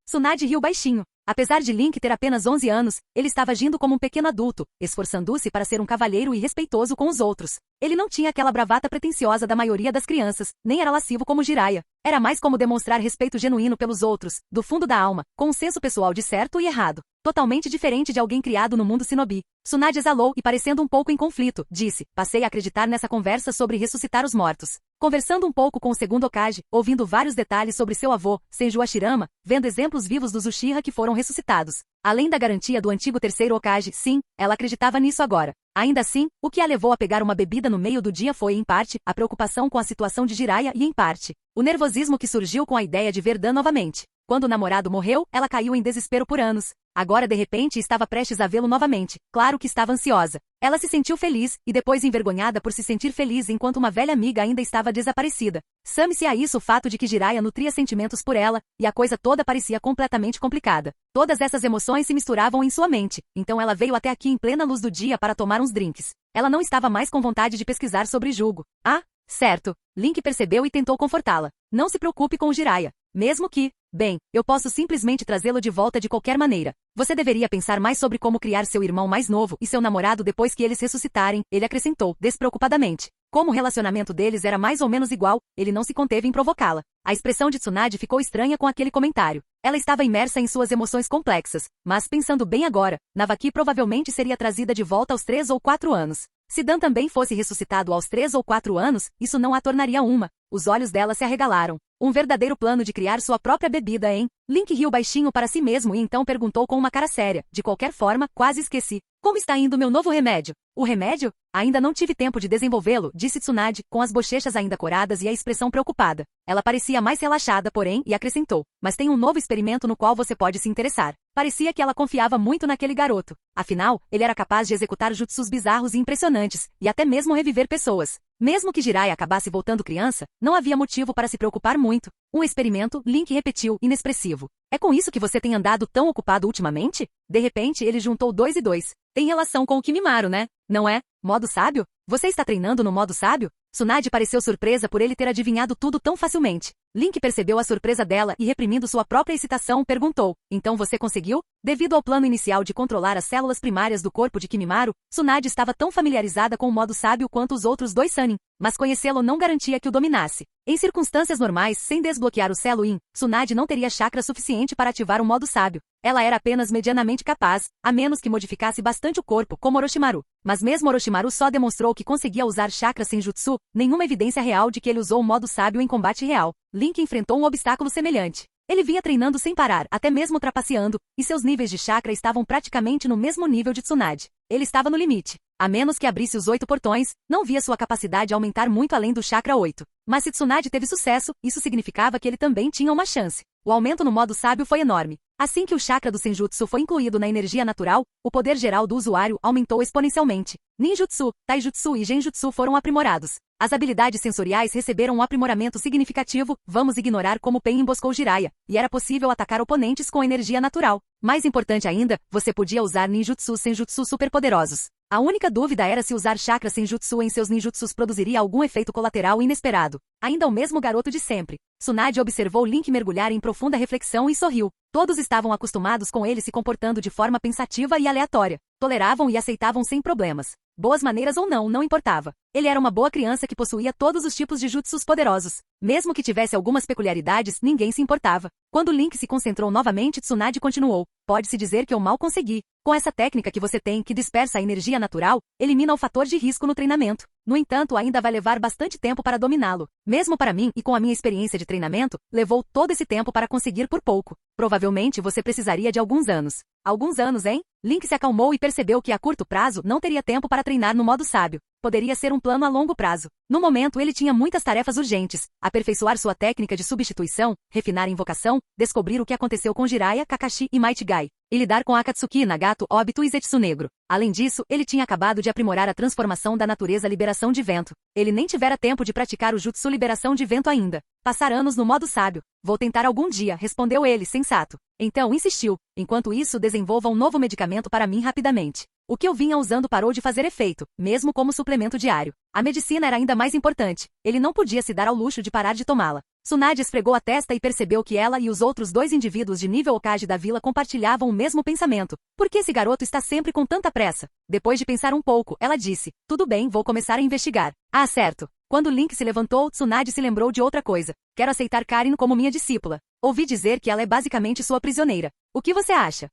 Tsunade riu baixinho. Apesar de Link ter apenas 11 anos, ele estava agindo como um pequeno adulto, esforçando-se para ser um cavalheiro e respeitoso com os outros. Ele não tinha aquela bravata pretensiosa da maioria das crianças, nem era lascivo como Jiraiya. Era mais como demonstrar respeito genuíno pelos outros, do fundo da alma, com um senso pessoal de certo e errado. Totalmente diferente de alguém criado no mundo Shinobi. Tsunade exalou e, parecendo um pouco em conflito, disse: passei a acreditar nessa conversa sobre ressuscitar os mortos. Conversando um pouco com o segundo Hokage, ouvindo vários detalhes sobre seu avô, Senju Hashirama, vendo exemplos vivos dos Uchiha que foram ressuscitados. Além da garantia do antigo terceiro Hokage, sim, ela acreditava nisso agora. Ainda assim, o que a levou a pegar uma bebida no meio do dia foi, em parte, a preocupação com a situação de Jiraiya e, em parte, o nervosismo que surgiu com a ideia de ver Dan novamente. Quando o namorado morreu, ela caiu em desespero por anos. Agora, de repente, estava prestes a vê-lo novamente. Claro que estava ansiosa. Ela se sentiu feliz, e depois envergonhada por se sentir feliz enquanto uma velha amiga ainda estava desaparecida. Some-se a isso o fato de que Jiraiya nutria sentimentos por ela, e a coisa toda parecia completamente complicada. Todas essas emoções se misturavam em sua mente, então ela veio até aqui em plena luz do dia para tomar uns drinks. Ela não estava mais com vontade de pesquisar sobre julgo. Ah, certo. Link percebeu e tentou confortá-la. Não se preocupe com o Jiraiya. Mesmo que, bem, eu posso simplesmente trazê-lo de volta de qualquer maneira. Você deveria pensar mais sobre como criar seu irmão mais novo e seu namorado depois que eles ressuscitarem, ele acrescentou, despreocupadamente. Como o relacionamento deles era mais ou menos igual, ele não se conteve em provocá-la. A expressão de Tsunade ficou estranha com aquele comentário. Ela estava imersa em suas emoções complexas, mas pensando bem agora, Navaki provavelmente seria trazida de volta aos 3 ou 4 anos. Se Dan também fosse ressuscitado aos 3 ou 4 anos, isso não a tornaria uma. Os olhos dela se arregalaram. Um verdadeiro plano de criar sua própria bebida, hein? Link riu baixinho para si mesmo e então perguntou com uma cara séria. De qualquer forma, quase esqueci. Como está indo meu novo remédio? O remédio? Ainda não tive tempo de desenvolvê-lo, disse Tsunade, com as bochechas ainda coradas e a expressão preocupada. Ela parecia mais relaxada, porém, e acrescentou. Mas tem um novo experimento no qual você pode se interessar. Parecia que ela confiava muito naquele garoto. Afinal, ele era capaz de executar jutsus bizarros e impressionantes, e até mesmo reviver pessoas. Mesmo que Jiraiya acabasse voltando criança, não havia motivo para se preocupar muito. Um experimento, Link repetiu, inexpressivo. É com isso que você tem andado tão ocupado ultimamente? De repente, ele juntou 2 e 2. Tem relação com o Kimimaro, né? Não é? Modo sábio? Você está treinando no modo sábio? Tsunade pareceu surpresa por ele ter adivinhado tudo tão facilmente. Link percebeu a surpresa dela e, reprimindo sua própria excitação, perguntou. Então você conseguiu? Devido ao plano inicial de controlar as células primárias do corpo de Kimimaro, Tsunade estava tão familiarizada com o modo sábio quanto os outros 2 Sannin, mas conhecê-lo não garantia que o dominasse. Em circunstâncias normais, sem desbloquear o selo Yin, Tsunade não teria chakra suficiente para ativar o modo sábio. Ela era apenas medianamente capaz, a menos que modificasse bastante o corpo, como Orochimaru. Mas mesmo Orochimaru só demonstrou que conseguia usar chakra sem jutsu, nenhuma evidência real de que ele usou o modo sábio em combate real. Link enfrentou um obstáculo semelhante. Ele vinha treinando sem parar, até mesmo trapaceando, e seus níveis de chakra estavam praticamente no mesmo nível de Tsunade. Ele estava no limite. A menos que abrisse os 8 portões, não via sua capacidade aumentar muito além do chakra 8. Mas se Tsunade teve sucesso, isso significava que ele também tinha uma chance. O aumento no modo sábio foi enorme. Assim que o chakra do Senjutsu foi incluído na energia natural, o poder geral do usuário aumentou exponencialmente. Ninjutsu, Taijutsu e Genjutsu foram aprimorados. As habilidades sensoriais receberam um aprimoramento significativo, vamos ignorar como Pain emboscou Jiraiya, e era possível atacar oponentes com energia natural. Mais importante ainda, você podia usar ninjutsu senjutsu superpoderosos. A única dúvida era se usar chakra senjutsu em seus ninjutsus produziria algum efeito colateral inesperado. Ainda o mesmo garoto de sempre. Tsunade observou Link mergulhar em profunda reflexão e sorriu. Todos estavam acostumados com ele se comportando de forma pensativa e aleatória. Toleravam e aceitavam sem problemas. Boas maneiras ou não, não importava. Ele era uma boa criança que possuía todos os tipos de jutsus poderosos. Mesmo que tivesse algumas peculiaridades, ninguém se importava. Quando Link se concentrou novamente, Tsunade continuou. Pode-se dizer que eu mal consegui. Com essa técnica que você tem, que dispersa a energia natural, elimina o fator de risco no treinamento. No entanto, ainda vai levar bastante tempo para dominá-lo. Mesmo para mim, e com a minha experiência de treinamento, levou todo esse tempo para conseguir por pouco. Provavelmente você precisaria de alguns anos. Alguns anos, hein? Link se acalmou e percebeu que a curto prazo não teria tempo para treinar no modo sábio. Poderia ser um plano a longo prazo. No momento ele tinha muitas tarefas urgentes. Aperfeiçoar sua técnica de substituição, refinar a invocação, descobrir o que aconteceu com Jiraiya, Kakashi e Might Guy. E lidar com Akatsuki, Nagato, Obito e Zetsu Negro. Além disso, ele tinha acabado de aprimorar a transformação da natureza Liberação de Vento. Ele nem tivera tempo de praticar o Jutsu Liberação de Vento ainda. Passar anos no modo sábio. Vou tentar algum dia, respondeu ele, sensato. Então insistiu. Enquanto isso, desenvolva um novo medicamento para mim rapidamente. O que eu vinha usando parou de fazer efeito, mesmo como suplemento diário. A medicina era ainda mais importante. Ele não podia se dar ao luxo de parar de tomá-la. Tsunade esfregou a testa e percebeu que ela e os outros dois indivíduos de nível Hokage da vila compartilhavam o mesmo pensamento. Por que esse garoto está sempre com tanta pressa? Depois de pensar um pouco, ela disse, tudo bem, vou começar a investigar. Ah, certo. Quando Link se levantou, Tsunade se lembrou de outra coisa. Quero aceitar Karin como minha discípula. Ouvi dizer que ela é basicamente sua prisioneira. O que você acha?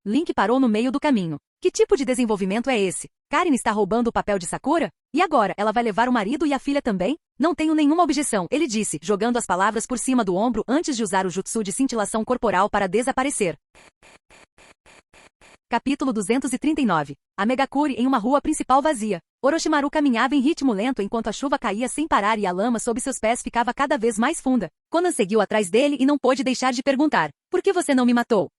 Link parou no meio do caminho. Que tipo de desenvolvimento é esse? Karin está roubando o papel de Sakura? E agora, ela vai levar o marido e a filha também? Não tenho nenhuma objeção, ele disse, jogando as palavras por cima do ombro antes de usar o jutsu de cintilação corporal para desaparecer. Capítulo 239. A Megakuri em uma rua principal vazia. Orochimaru caminhava em ritmo lento enquanto a chuva caía sem parar e a lama sob seus pés ficava cada vez mais funda. Conan seguiu atrás dele e não pôde deixar de perguntar, por que você não me matou?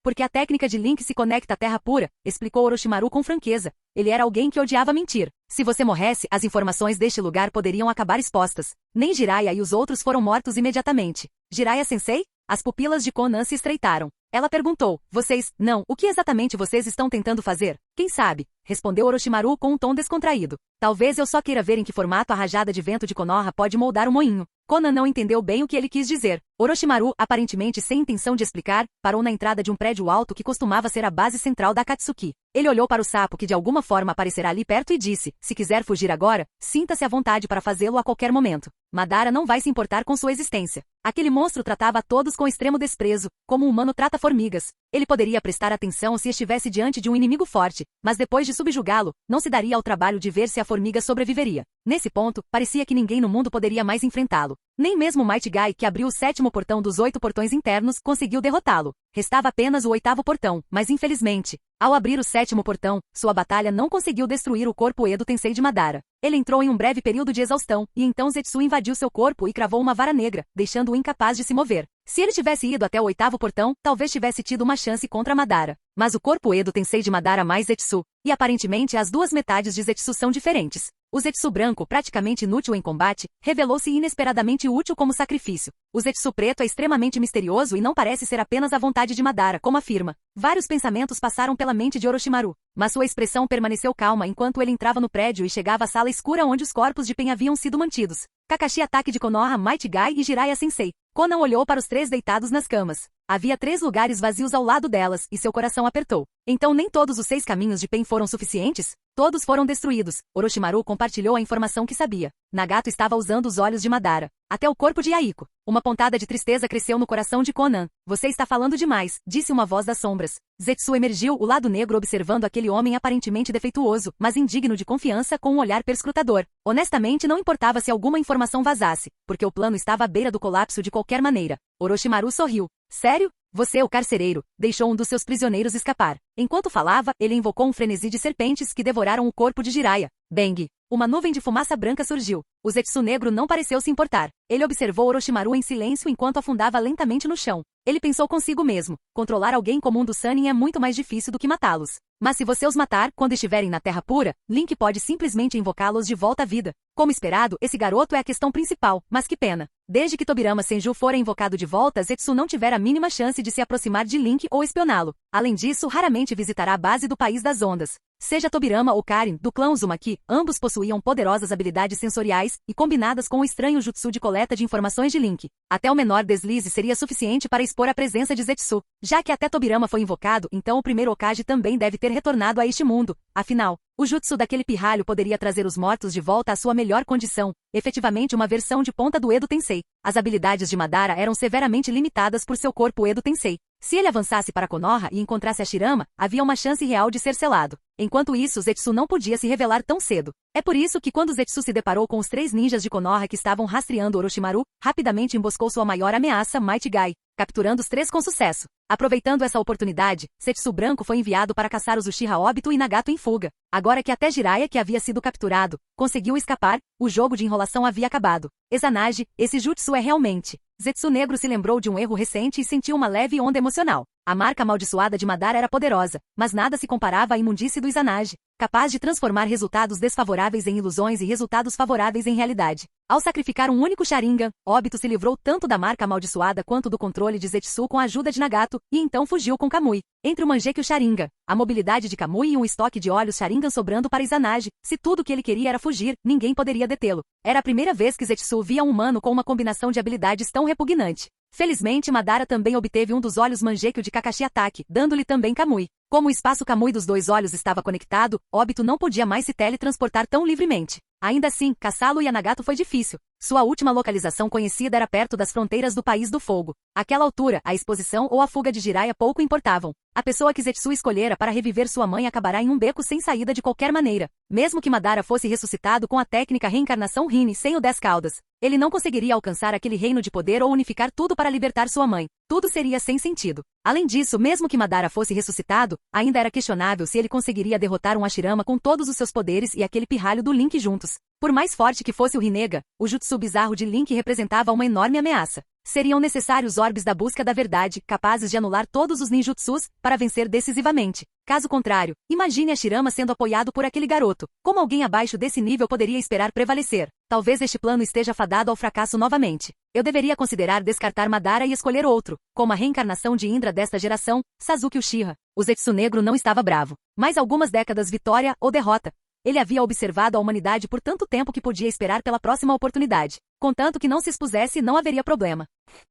Porque a técnica de Link se conecta à terra pura, explicou Orochimaru com franqueza. Ele era alguém que odiava mentir. Se você morresse, as informações deste lugar poderiam acabar expostas. Nem Jiraiya e os outros foram mortos imediatamente. Jiraiya-sensei? As pupilas de Conan se estreitaram. Ela perguntou, vocês, não, o que exatamente vocês estão tentando fazer? Quem sabe? Respondeu Orochimaru com um tom descontraído. Talvez eu só queira ver em que formato a rajada de vento de Konoha pode moldar o moinho. Conan não entendeu bem o que ele quis dizer. Orochimaru, aparentemente sem intenção de explicar, parou na entrada de um prédio alto que costumava ser a base central da Akatsuki. Ele olhou para o sapo que de alguma forma aparecerá ali perto e disse, se quiser fugir agora, sinta-se à vontade para fazê-lo a qualquer momento. Madara não vai se importar com sua existência. Aquele monstro tratava a todos com extremo desprezo, como um humano trata formigas. Ele poderia prestar atenção se estivesse diante de um inimigo forte, mas depois de subjugá-lo, não se daria ao trabalho de ver se a formiga sobreviveria. Nesse ponto, parecia que ninguém no mundo poderia mais enfrentá-lo. Nem mesmo Might Guy, que abriu o 7º portão dos 8 portões internos, conseguiu derrotá-lo. Restava apenas o 8º portão, mas infelizmente, ao abrir o 7º portão, sua batalha não conseguiu destruir o corpo Edo Tensei de Madara. Ele entrou em um breve período de exaustão, e então Zetsu invadiu seu corpo e cravou uma vara negra, deixando-o incapaz de se mover. Se ele tivesse ido até o 8º portão, talvez tivesse tido uma chance contra Madara. Mas o corpo Edo Tensei de Madara mais Zetsu, e aparentemente as duas metades de Zetsu são diferentes. O Zetsu branco, praticamente inútil em combate, revelou-se inesperadamente útil como sacrifício. O Zetsu preto é extremamente misterioso e não parece ser apenas a vontade de Madara, como afirma. Vários pensamentos passaram pela mente de Orochimaru, mas sua expressão permaneceu calma enquanto ele entrava no prédio e chegava à sala escura onde os corpos de Pen haviam sido mantidos. Kakashi ataque de Konoha, Might Guy e Jiraiya-sensei. Conan olhou para os três deitados nas camas. Havia 3 lugares vazios ao lado delas, e seu coração apertou. Então nem todos os 6 caminhos de Pen foram suficientes? Todos foram destruídos. Orochimaru compartilhou a informação que sabia. Nagato estava usando os olhos de Madara. Até o corpo de Yaiko. Uma pontada de tristeza cresceu no coração de Conan. Você está falando demais, disse uma voz das sombras. Zetsu emergiu, o lado negro observando aquele homem aparentemente defeituoso, mas indigno de confiança com um olhar perscrutador. Honestamente não importava se alguma informação vazasse, porque o plano estava à beira do colapso de qualquer maneira. Orochimaru sorriu. Sério? Você, o carcereiro, deixou um dos seus prisioneiros escapar. Enquanto falava, ele invocou um frenesi de serpentes que devoraram o corpo de Jiraiya. Bang! Uma nuvem de fumaça branca surgiu. O Zetsu negro não pareceu se importar. Ele observou Orochimaru em silêncio enquanto afundava lentamente no chão. Ele pensou consigo mesmo. Controlar alguém como um dos Sannin é muito mais difícil do que matá-los. Mas se você os matar, quando estiverem na Terra Pura, Link pode simplesmente invocá-los de volta à vida. Como esperado, esse garoto é a questão principal, mas que pena. Desde que Tobirama Senju fora invocado de volta, Zetsu não tivera a mínima chance de se aproximar de Link ou espioná-lo. Além disso, raramente visitará a base do País das Ondas. Seja Tobirama ou Karin, do clã Uzumaki, ambos possuíam poderosas habilidades sensoriais e combinadas com o estranho jutsu de coleta de informações de Link. Até o menor deslize seria suficiente para expor a presença de Zetsu. Já que até Tobirama foi invocado, então o primeiro Hokage também deve ter retornado a este mundo. Afinal, o jutsu daquele pirralho poderia trazer os mortos de volta à sua melhor condição, efetivamente uma versão de ponta do Edo Tensei. As habilidades de Madara eram severamente limitadas por seu corpo Edo Tensei. Se ele avançasse para Konoha e encontrasse a Shirama, havia uma chance real de ser selado. Enquanto isso, Zetsu não podia se revelar tão cedo. É por isso que quando Zetsu se deparou com os 3 ninjas de Konoha que estavam rastreando Orochimaru, rapidamente emboscou sua maior ameaça, Might Guy, capturando os 3 com sucesso. Aproveitando essa oportunidade, Zetsu branco foi enviado para caçar os Uchiha Obito e Nagato em fuga. Agora que até Jiraiya, que havia sido capturado, conseguiu escapar, o jogo de enrolação havia acabado. Izanagi, esse jutsu é realmente... Zetsu negro se lembrou de um erro recente e sentiu uma leve onda emocional. A marca amaldiçoada de Madara era poderosa, mas nada se comparava à imundície do Izanagi. capaz de transformar resultados desfavoráveis em ilusões e resultados favoráveis em realidade. Ao sacrificar um único Sharingan, Obito se livrou tanto da marca amaldiçoada quanto do controle de Zetsu com a ajuda de Nagato, e então fugiu com Kamui. Entre o Mangekyou Sharingan, a mobilidade de Kamui e um estoque de olhos Sharingan sobrando para Izanagi, se tudo o que ele queria era fugir, ninguém poderia detê-lo. Era a primeira vez que Zetsu via um humano com uma combinação de habilidades tão repugnante. Felizmente Madara também obteve um dos olhos Mangekyou de Kakashi Ataque, dando-lhe também Kamui. Como o espaço Kamui dos dois olhos estava conectado, Obito não podia mais se teletransportar tão livremente. Ainda assim, caçá-lo e a Nagato foi difícil. Sua última localização conhecida era perto das fronteiras do País do Fogo. Àquela altura, a exposição ou a fuga de Jiraiya pouco importavam. A pessoa que Zetsu escolhera para reviver sua mãe acabará em um beco sem saída de qualquer maneira. Mesmo que Madara fosse ressuscitado com a técnica reencarnação Rin sem o 10 caudas, ele não conseguiria alcançar aquele reino de poder ou unificar tudo para libertar sua mãe. Tudo seria sem sentido. Além disso, mesmo que Madara fosse ressuscitado, ainda era questionável se ele conseguiria derrotar um Hashirama com todos os seus poderes e aquele pirralho do Link juntos. Por mais forte que fosse o Rinnegan, o jutsu bizarro de Link representava uma enorme ameaça. Seriam necessários orbes da busca da verdade, capazes de anular todos os ninjutsus, para vencer decisivamente. Caso contrário, imagine Hashirama sendo apoiado por aquele garoto. Como alguém abaixo desse nível poderia esperar prevalecer? Talvez este plano esteja fadado ao fracasso novamente. Eu deveria considerar descartar Madara e escolher outro, como a reencarnação de Indra desta geração, Sasuke Uchiha. O Zetsu Negro não estava bravo. Mais algumas décadas vitória ou derrota. Ele havia observado a humanidade por tanto tempo que podia esperar pela próxima oportunidade. Contanto que não se expusesse, não haveria problema.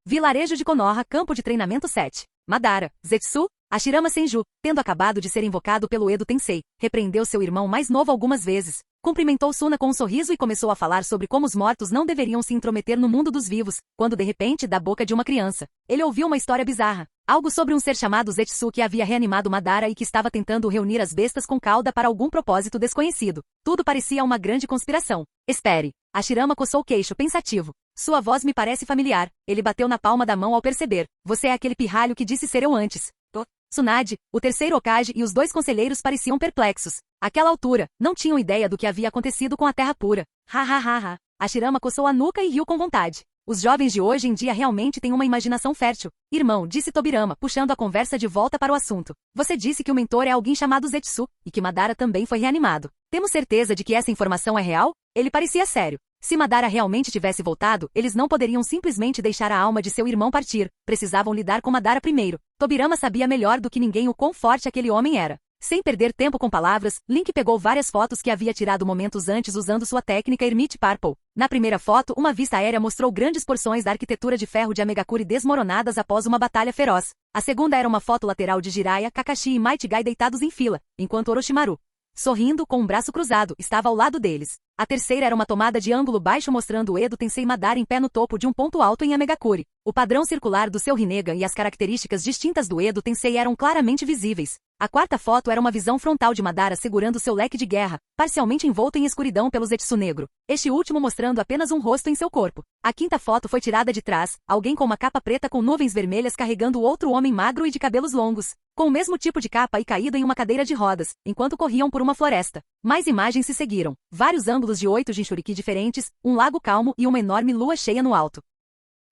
Vilarejo de Konoha, campo de treinamento 7. Madara, Zetsu, Hashirama Senju, tendo acabado de ser invocado pelo Edo Tensei, repreendeu seu irmão mais novo algumas vezes. Cumprimentou Suna com um sorriso e começou a falar sobre como os mortos não deveriam se intrometer no mundo dos vivos, quando de repente, da boca de uma criança, ele ouviu uma história bizarra. Algo sobre um ser chamado Zetsu que havia reanimado Madara e que estava tentando reunir as bestas com cauda para algum propósito desconhecido. Tudo parecia uma grande conspiração. Espere. Hashirama coçou o queixo, pensativo. Sua voz me parece familiar. Ele bateu na palma da mão ao perceber. Você é aquele pirralho que disse ser eu antes. Tsunade, o terceiro Hokage e os dois conselheiros pareciam perplexos. Àquela altura, não tinham ideia do que havia acontecido com a Terra Pura. Ha ha ha ha. Hashirama coçou a nuca e riu com vontade. Os jovens de hoje em dia realmente têm uma imaginação fértil. Irmão, disse Tobirama, puxando a conversa de volta para o assunto. Você disse que o mentor é alguém chamado Zetsu, e que Madara também foi reanimado. Temos certeza de que essa informação é real? Ele parecia sério. Se Madara realmente tivesse voltado, eles não poderiam simplesmente deixar a alma de seu irmão partir. Precisavam lidar com Madara primeiro. Tobirama sabia melhor do que ninguém o quão forte aquele homem era. Sem perder tempo com palavras, Link pegou várias fotos que havia tirado momentos antes usando sua técnica Hermit Purple. Na primeira foto, uma vista aérea mostrou grandes porções da arquitetura de ferro de Amegakure desmoronadas após uma batalha feroz. A segunda era uma foto lateral de Jiraiya, Kakashi e Might Guy deitados em fila, enquanto Orochimaru, sorrindo com um braço cruzado, estava ao lado deles. A terceira era uma tomada de ângulo baixo mostrando o Edo Tensei Madara em pé no topo de um ponto alto em Amegakure. O padrão circular do seu Rinnegan e as características distintas do Edo Tensei eram claramente visíveis. A quarta foto era uma visão frontal de Madara segurando seu leque de guerra, parcialmente envolto em escuridão pelo Zetsu Negro, este último mostrando apenas um rosto em seu corpo. A quinta foto foi tirada de trás, alguém com uma capa preta com nuvens vermelhas carregando outro homem magro e de cabelos longos, com o mesmo tipo de capa e caído em uma cadeira de rodas, enquanto corriam por uma floresta. Mais imagens se seguiram, vários ângulos de 8 Jinchuriki diferentes, um lago calmo e uma enorme lua cheia no alto.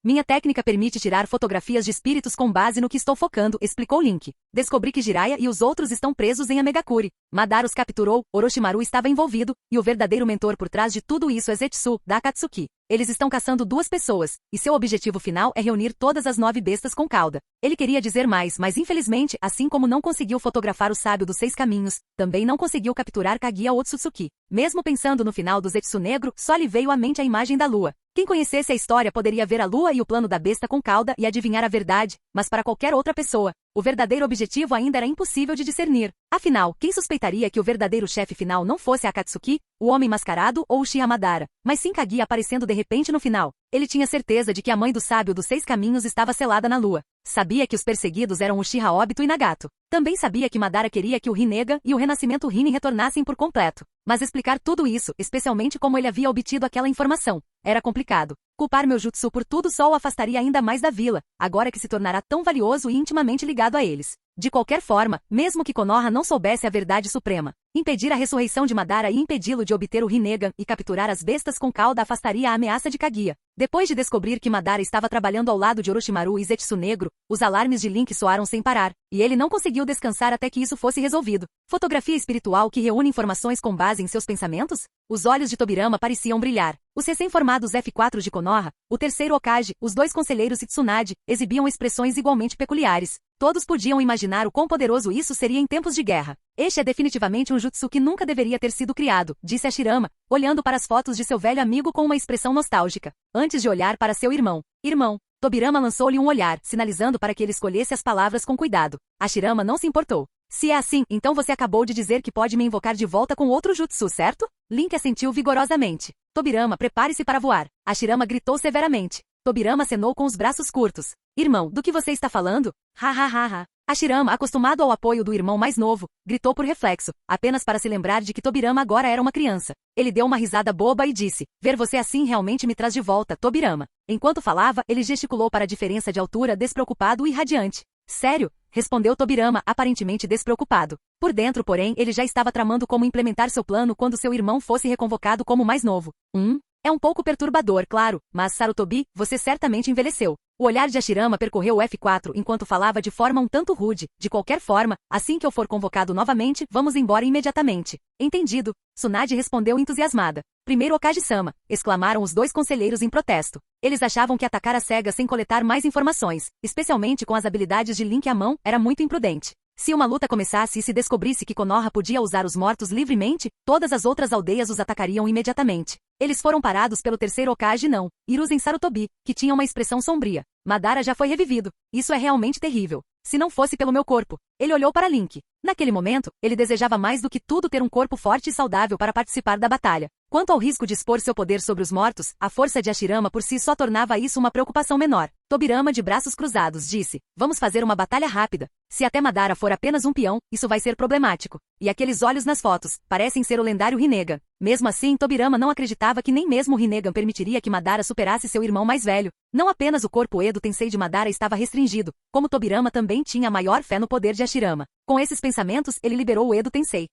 Minha técnica permite tirar fotografias de espíritos com base no que estou focando, explicou Link. Descobri que Jiraiya e os outros estão presos em Amegakure. Madara os capturou, Orochimaru estava envolvido, e o verdadeiro mentor por trás de tudo isso é Zetsu, da Akatsuki. Eles estão caçando 2 pessoas, e seu objetivo final é reunir todas as 9 bestas com cauda. Ele queria dizer mais, mas infelizmente, assim como não conseguiu fotografar o sábio dos 6 caminhos, também não conseguiu capturar Kaguya Otsutsuki. Mesmo pensando no final do Zetsu Negro, só lhe veio à mente a imagem da lua. Quem conhecesse a história poderia ver a lua e o plano da besta com cauda e adivinhar a verdade, mas para qualquer outra pessoa, o verdadeiro objetivo ainda era impossível de discernir. Afinal, quem suspeitaria que o verdadeiro chefe final não fosse a Akatsuki, o homem mascarado ou o Uchiha Madara, mas sim Kaguya aparecendo de repente no final? Ele tinha certeza de que a mãe do sábio dos 6 caminhos estava selada na lua. Sabia que os perseguidos eram Uchiha Obito e Nagato. Também sabia que Madara queria que o Rinnegan e o renascimento Rin retornassem por completo. Mas explicar tudo isso, especialmente como ele havia obtido aquela informação, era complicado. Culpar meu jutsu por tudo só o afastaria ainda mais da vila, agora que se tornará tão valioso e intimamente ligado a eles. De qualquer forma, mesmo que Konoha não soubesse a verdade suprema, impedir a ressurreição de Madara e impedi-lo de obter o Rinnegan e capturar as bestas com cauda afastaria a ameaça de Kaguya. Depois de descobrir que Madara estava trabalhando ao lado de Orochimaru e Zetsu Negro, os alarmes de Link soaram sem parar, e ele não conseguiu descansar até que isso fosse resolvido. Fotografia espiritual que reúne informações com base em seus pensamentos? Os olhos de Tobirama pareciam brilhar. Os recém-formados F4 de Konoha, o terceiro Hokage, os dois conselheiros e Tsunade, exibiam expressões igualmente peculiares. Todos podiam imaginar o quão poderoso isso seria em tempos de guerra. Este é definitivamente um jutsu que nunca deveria ter sido criado, disse Hashirama, olhando para as fotos de seu velho amigo com uma expressão nostálgica. Antes de olhar para seu irmão. Irmão. Tobirama lançou-lhe um olhar, sinalizando para que ele escolhesse as palavras com cuidado. Hashirama não se importou. Se é assim, então você acabou de dizer que pode me invocar de volta com outro jutsu, certo? Link assentiu vigorosamente. Tobirama, prepare-se para voar. Hashirama gritou severamente. Tobirama acenou com os braços curtos. Irmão, do que você está falando? Ha ha ha ha. Hashirama, acostumado ao apoio do irmão mais novo, gritou por reflexo, apenas para se lembrar de que Tobirama agora era uma criança. Ele deu uma risada boba e disse, ver você assim realmente me traz de volta, Tobirama. Enquanto falava, ele gesticulou para a diferença de altura despreocupado e radiante. Sério? Respondeu Tobirama, aparentemente despreocupado. Por dentro, porém, ele já estava tramando como implementar seu plano quando seu irmão fosse reconvocado como mais novo. É um pouco perturbador, claro, mas Sarutobi, você certamente envelheceu. O olhar de Hashirama percorreu o F4 enquanto falava de forma um tanto rude. De qualquer forma, assim que eu for convocado novamente, vamos embora imediatamente. Entendido. Tsunade respondeu entusiasmada. Primeiro Hokage-sama, exclamaram os dois conselheiros em protesto. Eles achavam que atacar às cegas sem coletar mais informações, especialmente com as habilidades de Link à mão, era muito imprudente. Se uma luta começasse e se descobrisse que Konoha podia usar os mortos livremente, todas as outras aldeias os atacariam imediatamente. Eles foram parados pelo terceiro Hokage não, Hiruzen Sarutobi, que tinha uma expressão sombria. Madara já foi revivido. Isso é realmente terrível. Se não fosse pelo meu corpo. Ele olhou para Link. Naquele momento, ele desejava mais do que tudo ter um corpo forte e saudável para participar da batalha. Quanto ao risco de expor seu poder sobre os mortos, a força de Hashirama por si só tornava isso uma preocupação menor. Tobirama, de braços cruzados, disse, vamos fazer uma batalha rápida. Se até Madara for apenas um peão, isso vai ser problemático. E aqueles olhos nas fotos, parecem ser o lendário Rinnegan. Mesmo assim, Tobirama não acreditava que nem mesmo o Rinnegan permitiria que Madara superasse seu irmão mais velho. Não apenas o corpo Edo Tensei de Madara estava restringido, como Tobirama também tinha maior fé no poder de Hashirama. Com esses pensamentos, ele liberou o Edo Tensei.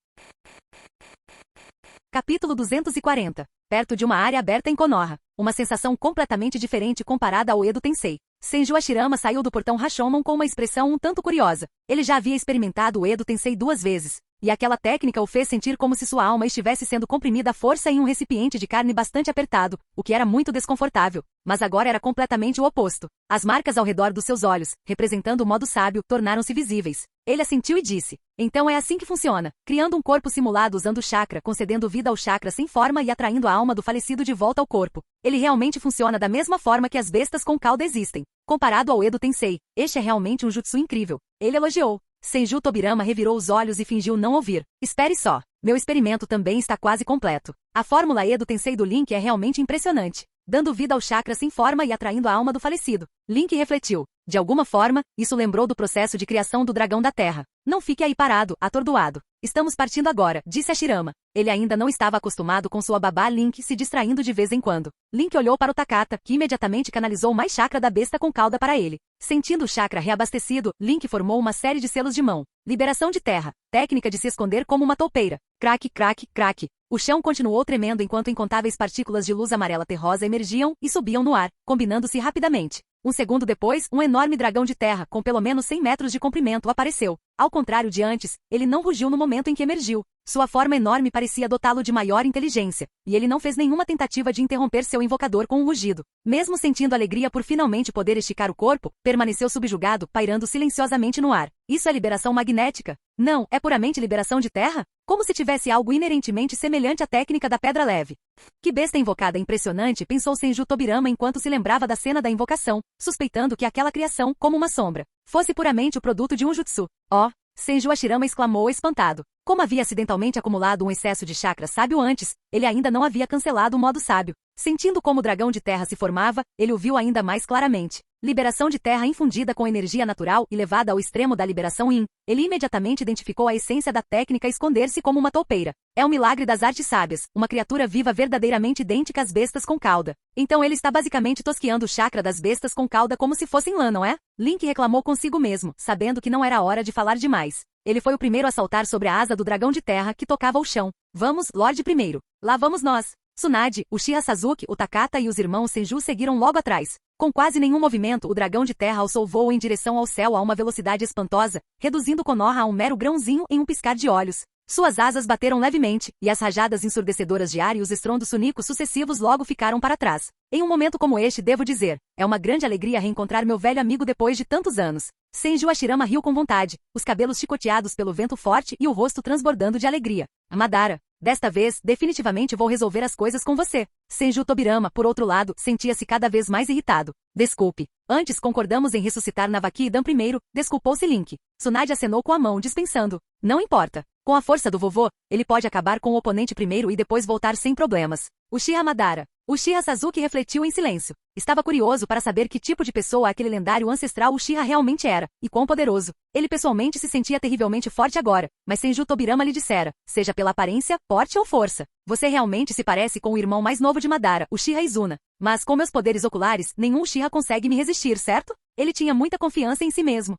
Capítulo 240. Perto de uma área aberta em Konoha. Uma sensação completamente diferente comparada ao Edo Tensei. Senju Hashirama saiu do portão Rashomon com uma expressão um tanto curiosa. Ele já havia experimentado o Edo Tensei 2 vezes. E aquela técnica o fez sentir como se sua alma estivesse sendo comprimida à força em um recipiente de carne bastante apertado, o que era muito desconfortável. Mas agora era completamente o oposto. As marcas ao redor dos seus olhos, representando o modo sábio, tornaram-se visíveis. Ele assentiu e disse, então é assim que funciona, criando um corpo simulado usando o chakra, concedendo vida ao chakra sem forma e atraindo a alma do falecido de volta ao corpo. Ele realmente funciona da mesma forma que as bestas com cauda existem. Comparado ao Edo Tensei, este é realmente um jutsu incrível. Ele elogiou. Senju Tobirama revirou os olhos e fingiu não ouvir. Espere só. Meu experimento também está quase completo. A fórmula Edo Tensei do Link é realmente impressionante, dando vida ao chakra sem forma e atraindo a alma do falecido. Link refletiu. De alguma forma, isso lembrou do processo de criação do dragão da terra. Não fique aí parado, atordoado. Estamos partindo agora, disse Hashirama. Ele ainda não estava acostumado com sua babá Link se distraindo de vez em quando. Link olhou para o Takata, que imediatamente canalizou mais chakra da besta com cauda para ele. Sentindo o chakra reabastecido, Link formou uma série de selos de mão. Liberação de terra. Técnica de se esconder como uma toupeira. Craque, craque, craque. O chão continuou tremendo enquanto incontáveis partículas de luz amarela terrosa emergiam e subiam no ar, combinando-se rapidamente. Um segundo depois, um enorme dragão de terra, com pelo menos 100 metros de comprimento, apareceu. Ao contrário de antes, ele não rugiu no momento em que emergiu. Sua forma enorme parecia dotá-lo de maior inteligência, e ele não fez nenhuma tentativa de interromper seu invocador com um rugido. Mesmo sentindo alegria por finalmente poder esticar o corpo, permaneceu subjugado, pairando silenciosamente no ar. Isso é liberação magnética? Não, é puramente liberação de terra? Como se tivesse algo inerentemente semelhante à técnica da pedra leve. Que besta invocada impressionante, pensou Senju Tobirama enquanto se lembrava da cena da invocação, suspeitando que aquela criação, como uma sombra, fosse puramente o produto de um jutsu. Oh! Senju Hashirama exclamou espantado. Como havia acidentalmente acumulado um excesso de chakra sábio antes, ele ainda não havia cancelado o modo sábio. Sentindo como o dragão de terra se formava, ele o viu ainda mais claramente. Liberação de terra infundida com energia natural e levada ao extremo da liberação Yin. Ele imediatamente identificou a essência da técnica esconder-se como uma toupeira. É um milagre das artes sábias, uma criatura viva verdadeiramente idêntica às bestas com cauda. Então ele está basicamente tosqueando o chakra das bestas com cauda como se fossem lã, não é? Link reclamou consigo mesmo, sabendo que não era hora de falar demais. Ele foi o primeiro a saltar sobre a asa do dragão de terra que tocava o chão. Vamos, Lorde primeiro. Lá vamos nós. Tsunade, Uchiha Sasuke, o Takata e os irmãos Senju seguiram logo atrás. Com quase nenhum movimento, o dragão de terra alçou voo em direção ao céu a uma velocidade espantosa, reduzindo Konoha a um mero grãozinho em um piscar de olhos. Suas asas bateram levemente, e as rajadas ensurdecedoras de ar e os estrondos sunicos sucessivos logo ficaram para trás. Em um momento como este, devo dizer, é uma grande alegria reencontrar meu velho amigo depois de tantos anos. Senju Hashirama riu com vontade, os cabelos chicoteados pelo vento forte e o rosto transbordando de alegria. Madara, desta vez, definitivamente vou resolver as coisas com você. Senju Tobirama, por outro lado, sentia-se cada vez mais irritado. Desculpe. Antes concordamos em ressuscitar Navaki e Dan primeiro, desculpou-se Link. Tsunade acenou com a mão, dispensando. Não importa. Com a força do vovô, ele pode acabar com o oponente primeiro e depois voltar sem problemas. Uchiha Madara. Uchiha Sasuke refletiu em silêncio. Estava curioso para saber que tipo de pessoa aquele lendário ancestral Uchiha realmente era, e quão poderoso. Ele pessoalmente se sentia terrivelmente forte agora, mas Senju Tobirama lhe dissera, seja pela aparência, porte ou força. Você realmente se parece com o irmão mais novo de Madara, Uchiha Izuna. Mas com meus poderes oculares, nenhum Uchiha consegue me resistir, certo? Ele tinha muita confiança em si mesmo.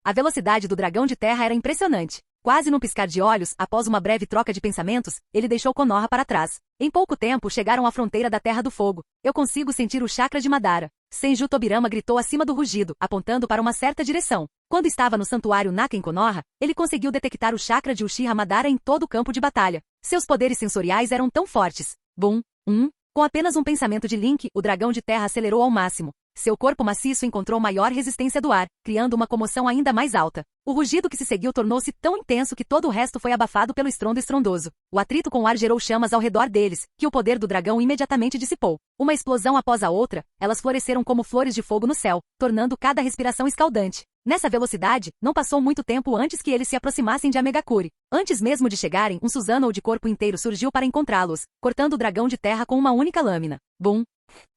A velocidade do dragão de terra era impressionante. Quase num piscar de olhos, após uma breve troca de pensamentos, ele deixou Konoha para trás. Em pouco tempo chegaram à fronteira da Terra do Fogo. Eu consigo sentir o chakra de Madara. Senju Tobirama gritou acima do rugido, apontando para uma certa direção. Quando estava no santuário Naka em Konoha, ele conseguiu detectar o chakra de Uchiha Madara em todo o campo de batalha. Seus poderes sensoriais eram tão fortes. Bum, Com apenas um pensamento de Link, o dragão de terra acelerou ao máximo. Seu corpo maciço encontrou maior resistência do ar, criando uma comoção ainda mais alta. O rugido que se seguiu tornou-se tão intenso que todo o resto foi abafado pelo estrondo estrondoso. O atrito com o ar gerou chamas ao redor deles, que o poder do dragão imediatamente dissipou. Uma explosão após a outra, elas floresceram como flores de fogo no céu, tornando cada respiração escaldante. Nessa velocidade, não passou muito tempo antes que eles se aproximassem de Amegakure. Antes mesmo de chegarem, um Susanoo de corpo inteiro surgiu para encontrá-los, cortando o dragão de terra com uma única lâmina. Bum!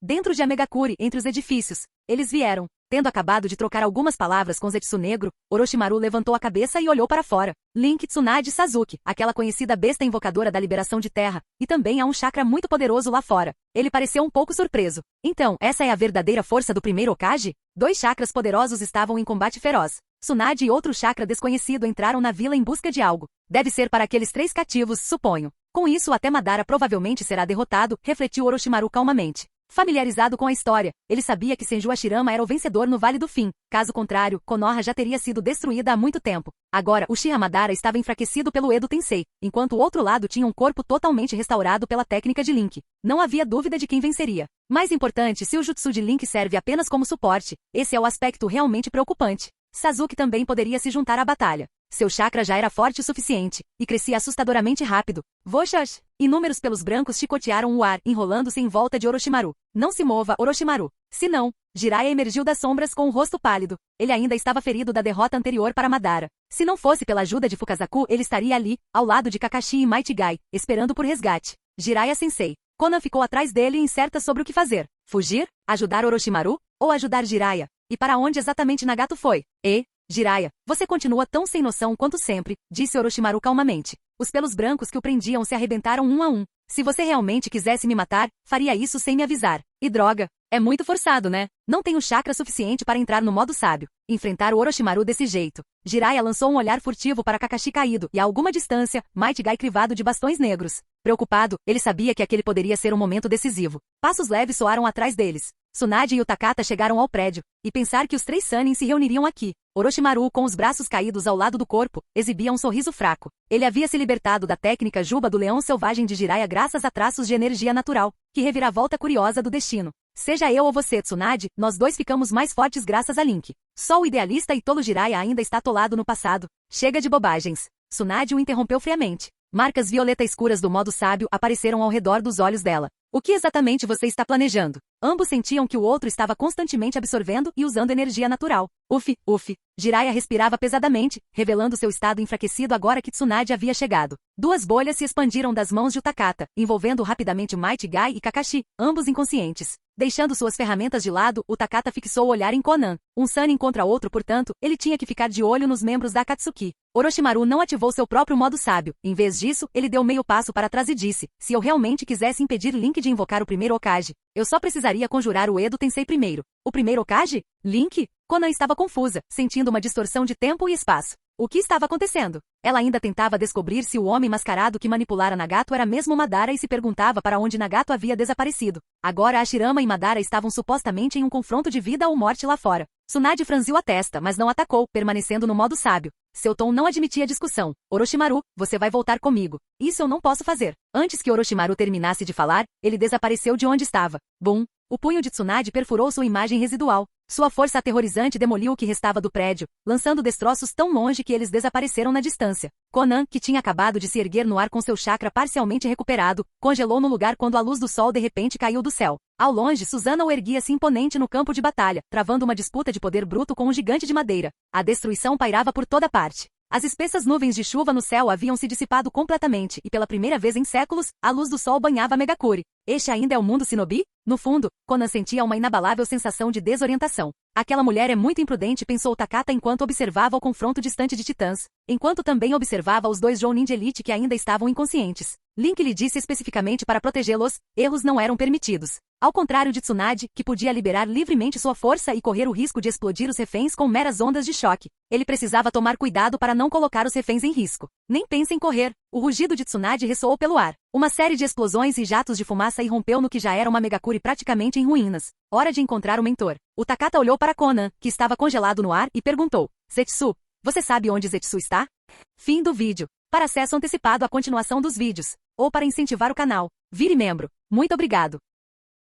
Dentro de Amegakure, entre os edifícios, eles vieram. Tendo acabado de trocar algumas palavras com Zetsu Negro, Orochimaru levantou a cabeça e olhou para fora. Link, Tsunade e Sasuke, aquela conhecida besta invocadora da liberação de terra, e também há um chakra muito poderoso lá fora. Ele pareceu um pouco surpreso. Então, essa é a verdadeira força do primeiro Hokage? 2 chakras poderosos estavam em combate feroz. Tsunade e outro chakra desconhecido entraram na vila em busca de algo. Deve ser para aqueles 3 cativos, suponho. Com isso até Madara provavelmente será derrotado, refletiu Orochimaru calmamente. Familiarizado com a história, ele sabia que Senju Hashirama era o vencedor no Vale do Fim. Caso contrário, Konoha já teria sido destruída há muito tempo. Agora, Uchiha Madara estava enfraquecido pelo Edo Tensei, enquanto o outro lado tinha um corpo totalmente restaurado pela técnica de Link. Não havia dúvida de quem venceria. Mais importante, se o jutsu de Link serve apenas como suporte, esse é o aspecto realmente preocupante. Sasuke também poderia se juntar à batalha. Seu chakra já era forte o suficiente, e crescia assustadoramente rápido. Voxash! Inúmeros pelos brancos chicotearam o ar, enrolando-se em volta de Orochimaru. Não se mova, Orochimaru. Se não, Jiraiya emergiu das sombras com o rosto pálido. Ele ainda estava ferido da derrota anterior para Madara. Se não fosse pela ajuda de Fukazaku, ele estaria ali, ao lado de Kakashi e Might Guy, esperando por resgate. Jiraiya-sensei. Konan ficou atrás dele incerta sobre o que fazer. Fugir? Ajudar Orochimaru? Ou ajudar Jiraiya? E para onde exatamente Nagato foi? Jiraiya, você continua tão sem noção quanto sempre, disse Orochimaru calmamente. Os pelos brancos que o prendiam se arrebentaram um a um. Se você realmente quisesse me matar, faria isso sem me avisar. E droga, é muito forçado, né? Não tenho chakra suficiente para entrar no modo sábio. Enfrentar o Orochimaru desse jeito. Jiraiya lançou um olhar furtivo para Kakashi caído e a alguma distância, Might Guy crivado de bastões negros. Preocupado, ele sabia que aquele poderia ser um momento decisivo. Passos leves soaram atrás deles. Tsunade e o Takata chegaram ao prédio, e pensar que os 3 Sannin se reuniriam aqui. Orochimaru, com os braços caídos ao lado do corpo, exibia um sorriso fraco. Ele havia se libertado da técnica Juba do Leão Selvagem de Jiraiya graças a traços de energia natural. Que reviravolta curiosa do destino. Seja eu ou você, Tsunade, nós 2 ficamos mais fortes graças a Link. Só o idealista e tolo Jiraiya ainda está atolado no passado. Chega de bobagens. Tsunade o interrompeu friamente. Marcas violeta escuras do modo sábio apareceram ao redor dos olhos dela. O que exatamente você está planejando? Ambos sentiam que o outro estava constantemente absorvendo e usando energia natural. Uf. Jiraiya respirava pesadamente, revelando seu estado enfraquecido agora que Tsunade havia chegado. 2 bolhas se expandiram das mãos de Takata, envolvendo rapidamente Might Guy e Kakashi, ambos inconscientes. Deixando suas ferramentas de lado, o Takata fixou o olhar em Konan. Um Sannin contra outro, portanto, ele tinha que ficar de olho nos membros da Akatsuki. Orochimaru não ativou seu próprio modo sábio. Em vez disso, ele deu meio passo para trás e disse, se eu realmente quisesse impedir Link de invocar o primeiro Hokage, eu só precisaria conjurar o Edo Tensei primeiro. O primeiro Hokage? Link? Konan estava confusa, sentindo uma distorção de tempo e espaço. O que estava acontecendo? Ela ainda tentava descobrir se o homem mascarado que manipulara Nagato era mesmo Madara e se perguntava para onde Nagato havia desaparecido. Agora Hashirama e Madara estavam supostamente em um confronto de vida ou morte lá fora. Tsunade franziu a testa, mas não atacou, permanecendo no modo sábio. Seu tom não admitia discussão. Orochimaru, você vai voltar comigo. Isso eu não posso fazer. Antes que Orochimaru terminasse de falar, ele desapareceu de onde estava. Bum! O punho de Tsunade perfurou sua imagem residual. Sua força aterrorizante demoliu o que restava do prédio, lançando destroços tão longe que eles desapareceram na distância. Conan, que tinha acabado de se erguer no ar com seu chakra parcialmente recuperado, congelou no lugar quando a luz do sol de repente caiu do céu. Ao longe, Susanoo erguia-se imponente no campo de batalha, travando uma disputa de poder bruto com um gigante de madeira. A destruição pairava por toda parte. As espessas nuvens de chuva no céu haviam se dissipado completamente e pela primeira vez em séculos, a luz do sol banhava Megakuri. Este ainda é o mundo Shinobi? No fundo, Conan sentia uma inabalável sensação de desorientação. Aquela mulher é muito imprudente, pensou Takata enquanto observava o confronto distante de titãs, enquanto também observava os dois Jounin de elite que ainda estavam inconscientes. Link lhe disse especificamente para protegê-los, erros não eram permitidos. Ao contrário de Tsunade, que podia liberar livremente sua força e correr o risco de explodir os reféns com meras ondas de choque. Ele precisava tomar cuidado para não colocar os reféns em risco. Nem pense em correr. O rugido de Tsunade ressoou pelo ar. Uma série de explosões e jatos de fumaça irrompeu no que já era uma Megakuri praticamente em ruínas. Hora de encontrar o mentor. O Takata olhou para Conan, que estava congelado no ar, e perguntou: Zetsu, você sabe onde Zetsu está? Fim do vídeo. Para acesso antecipado à continuação dos vídeos, ou para incentivar o canal, vire membro. Muito obrigado.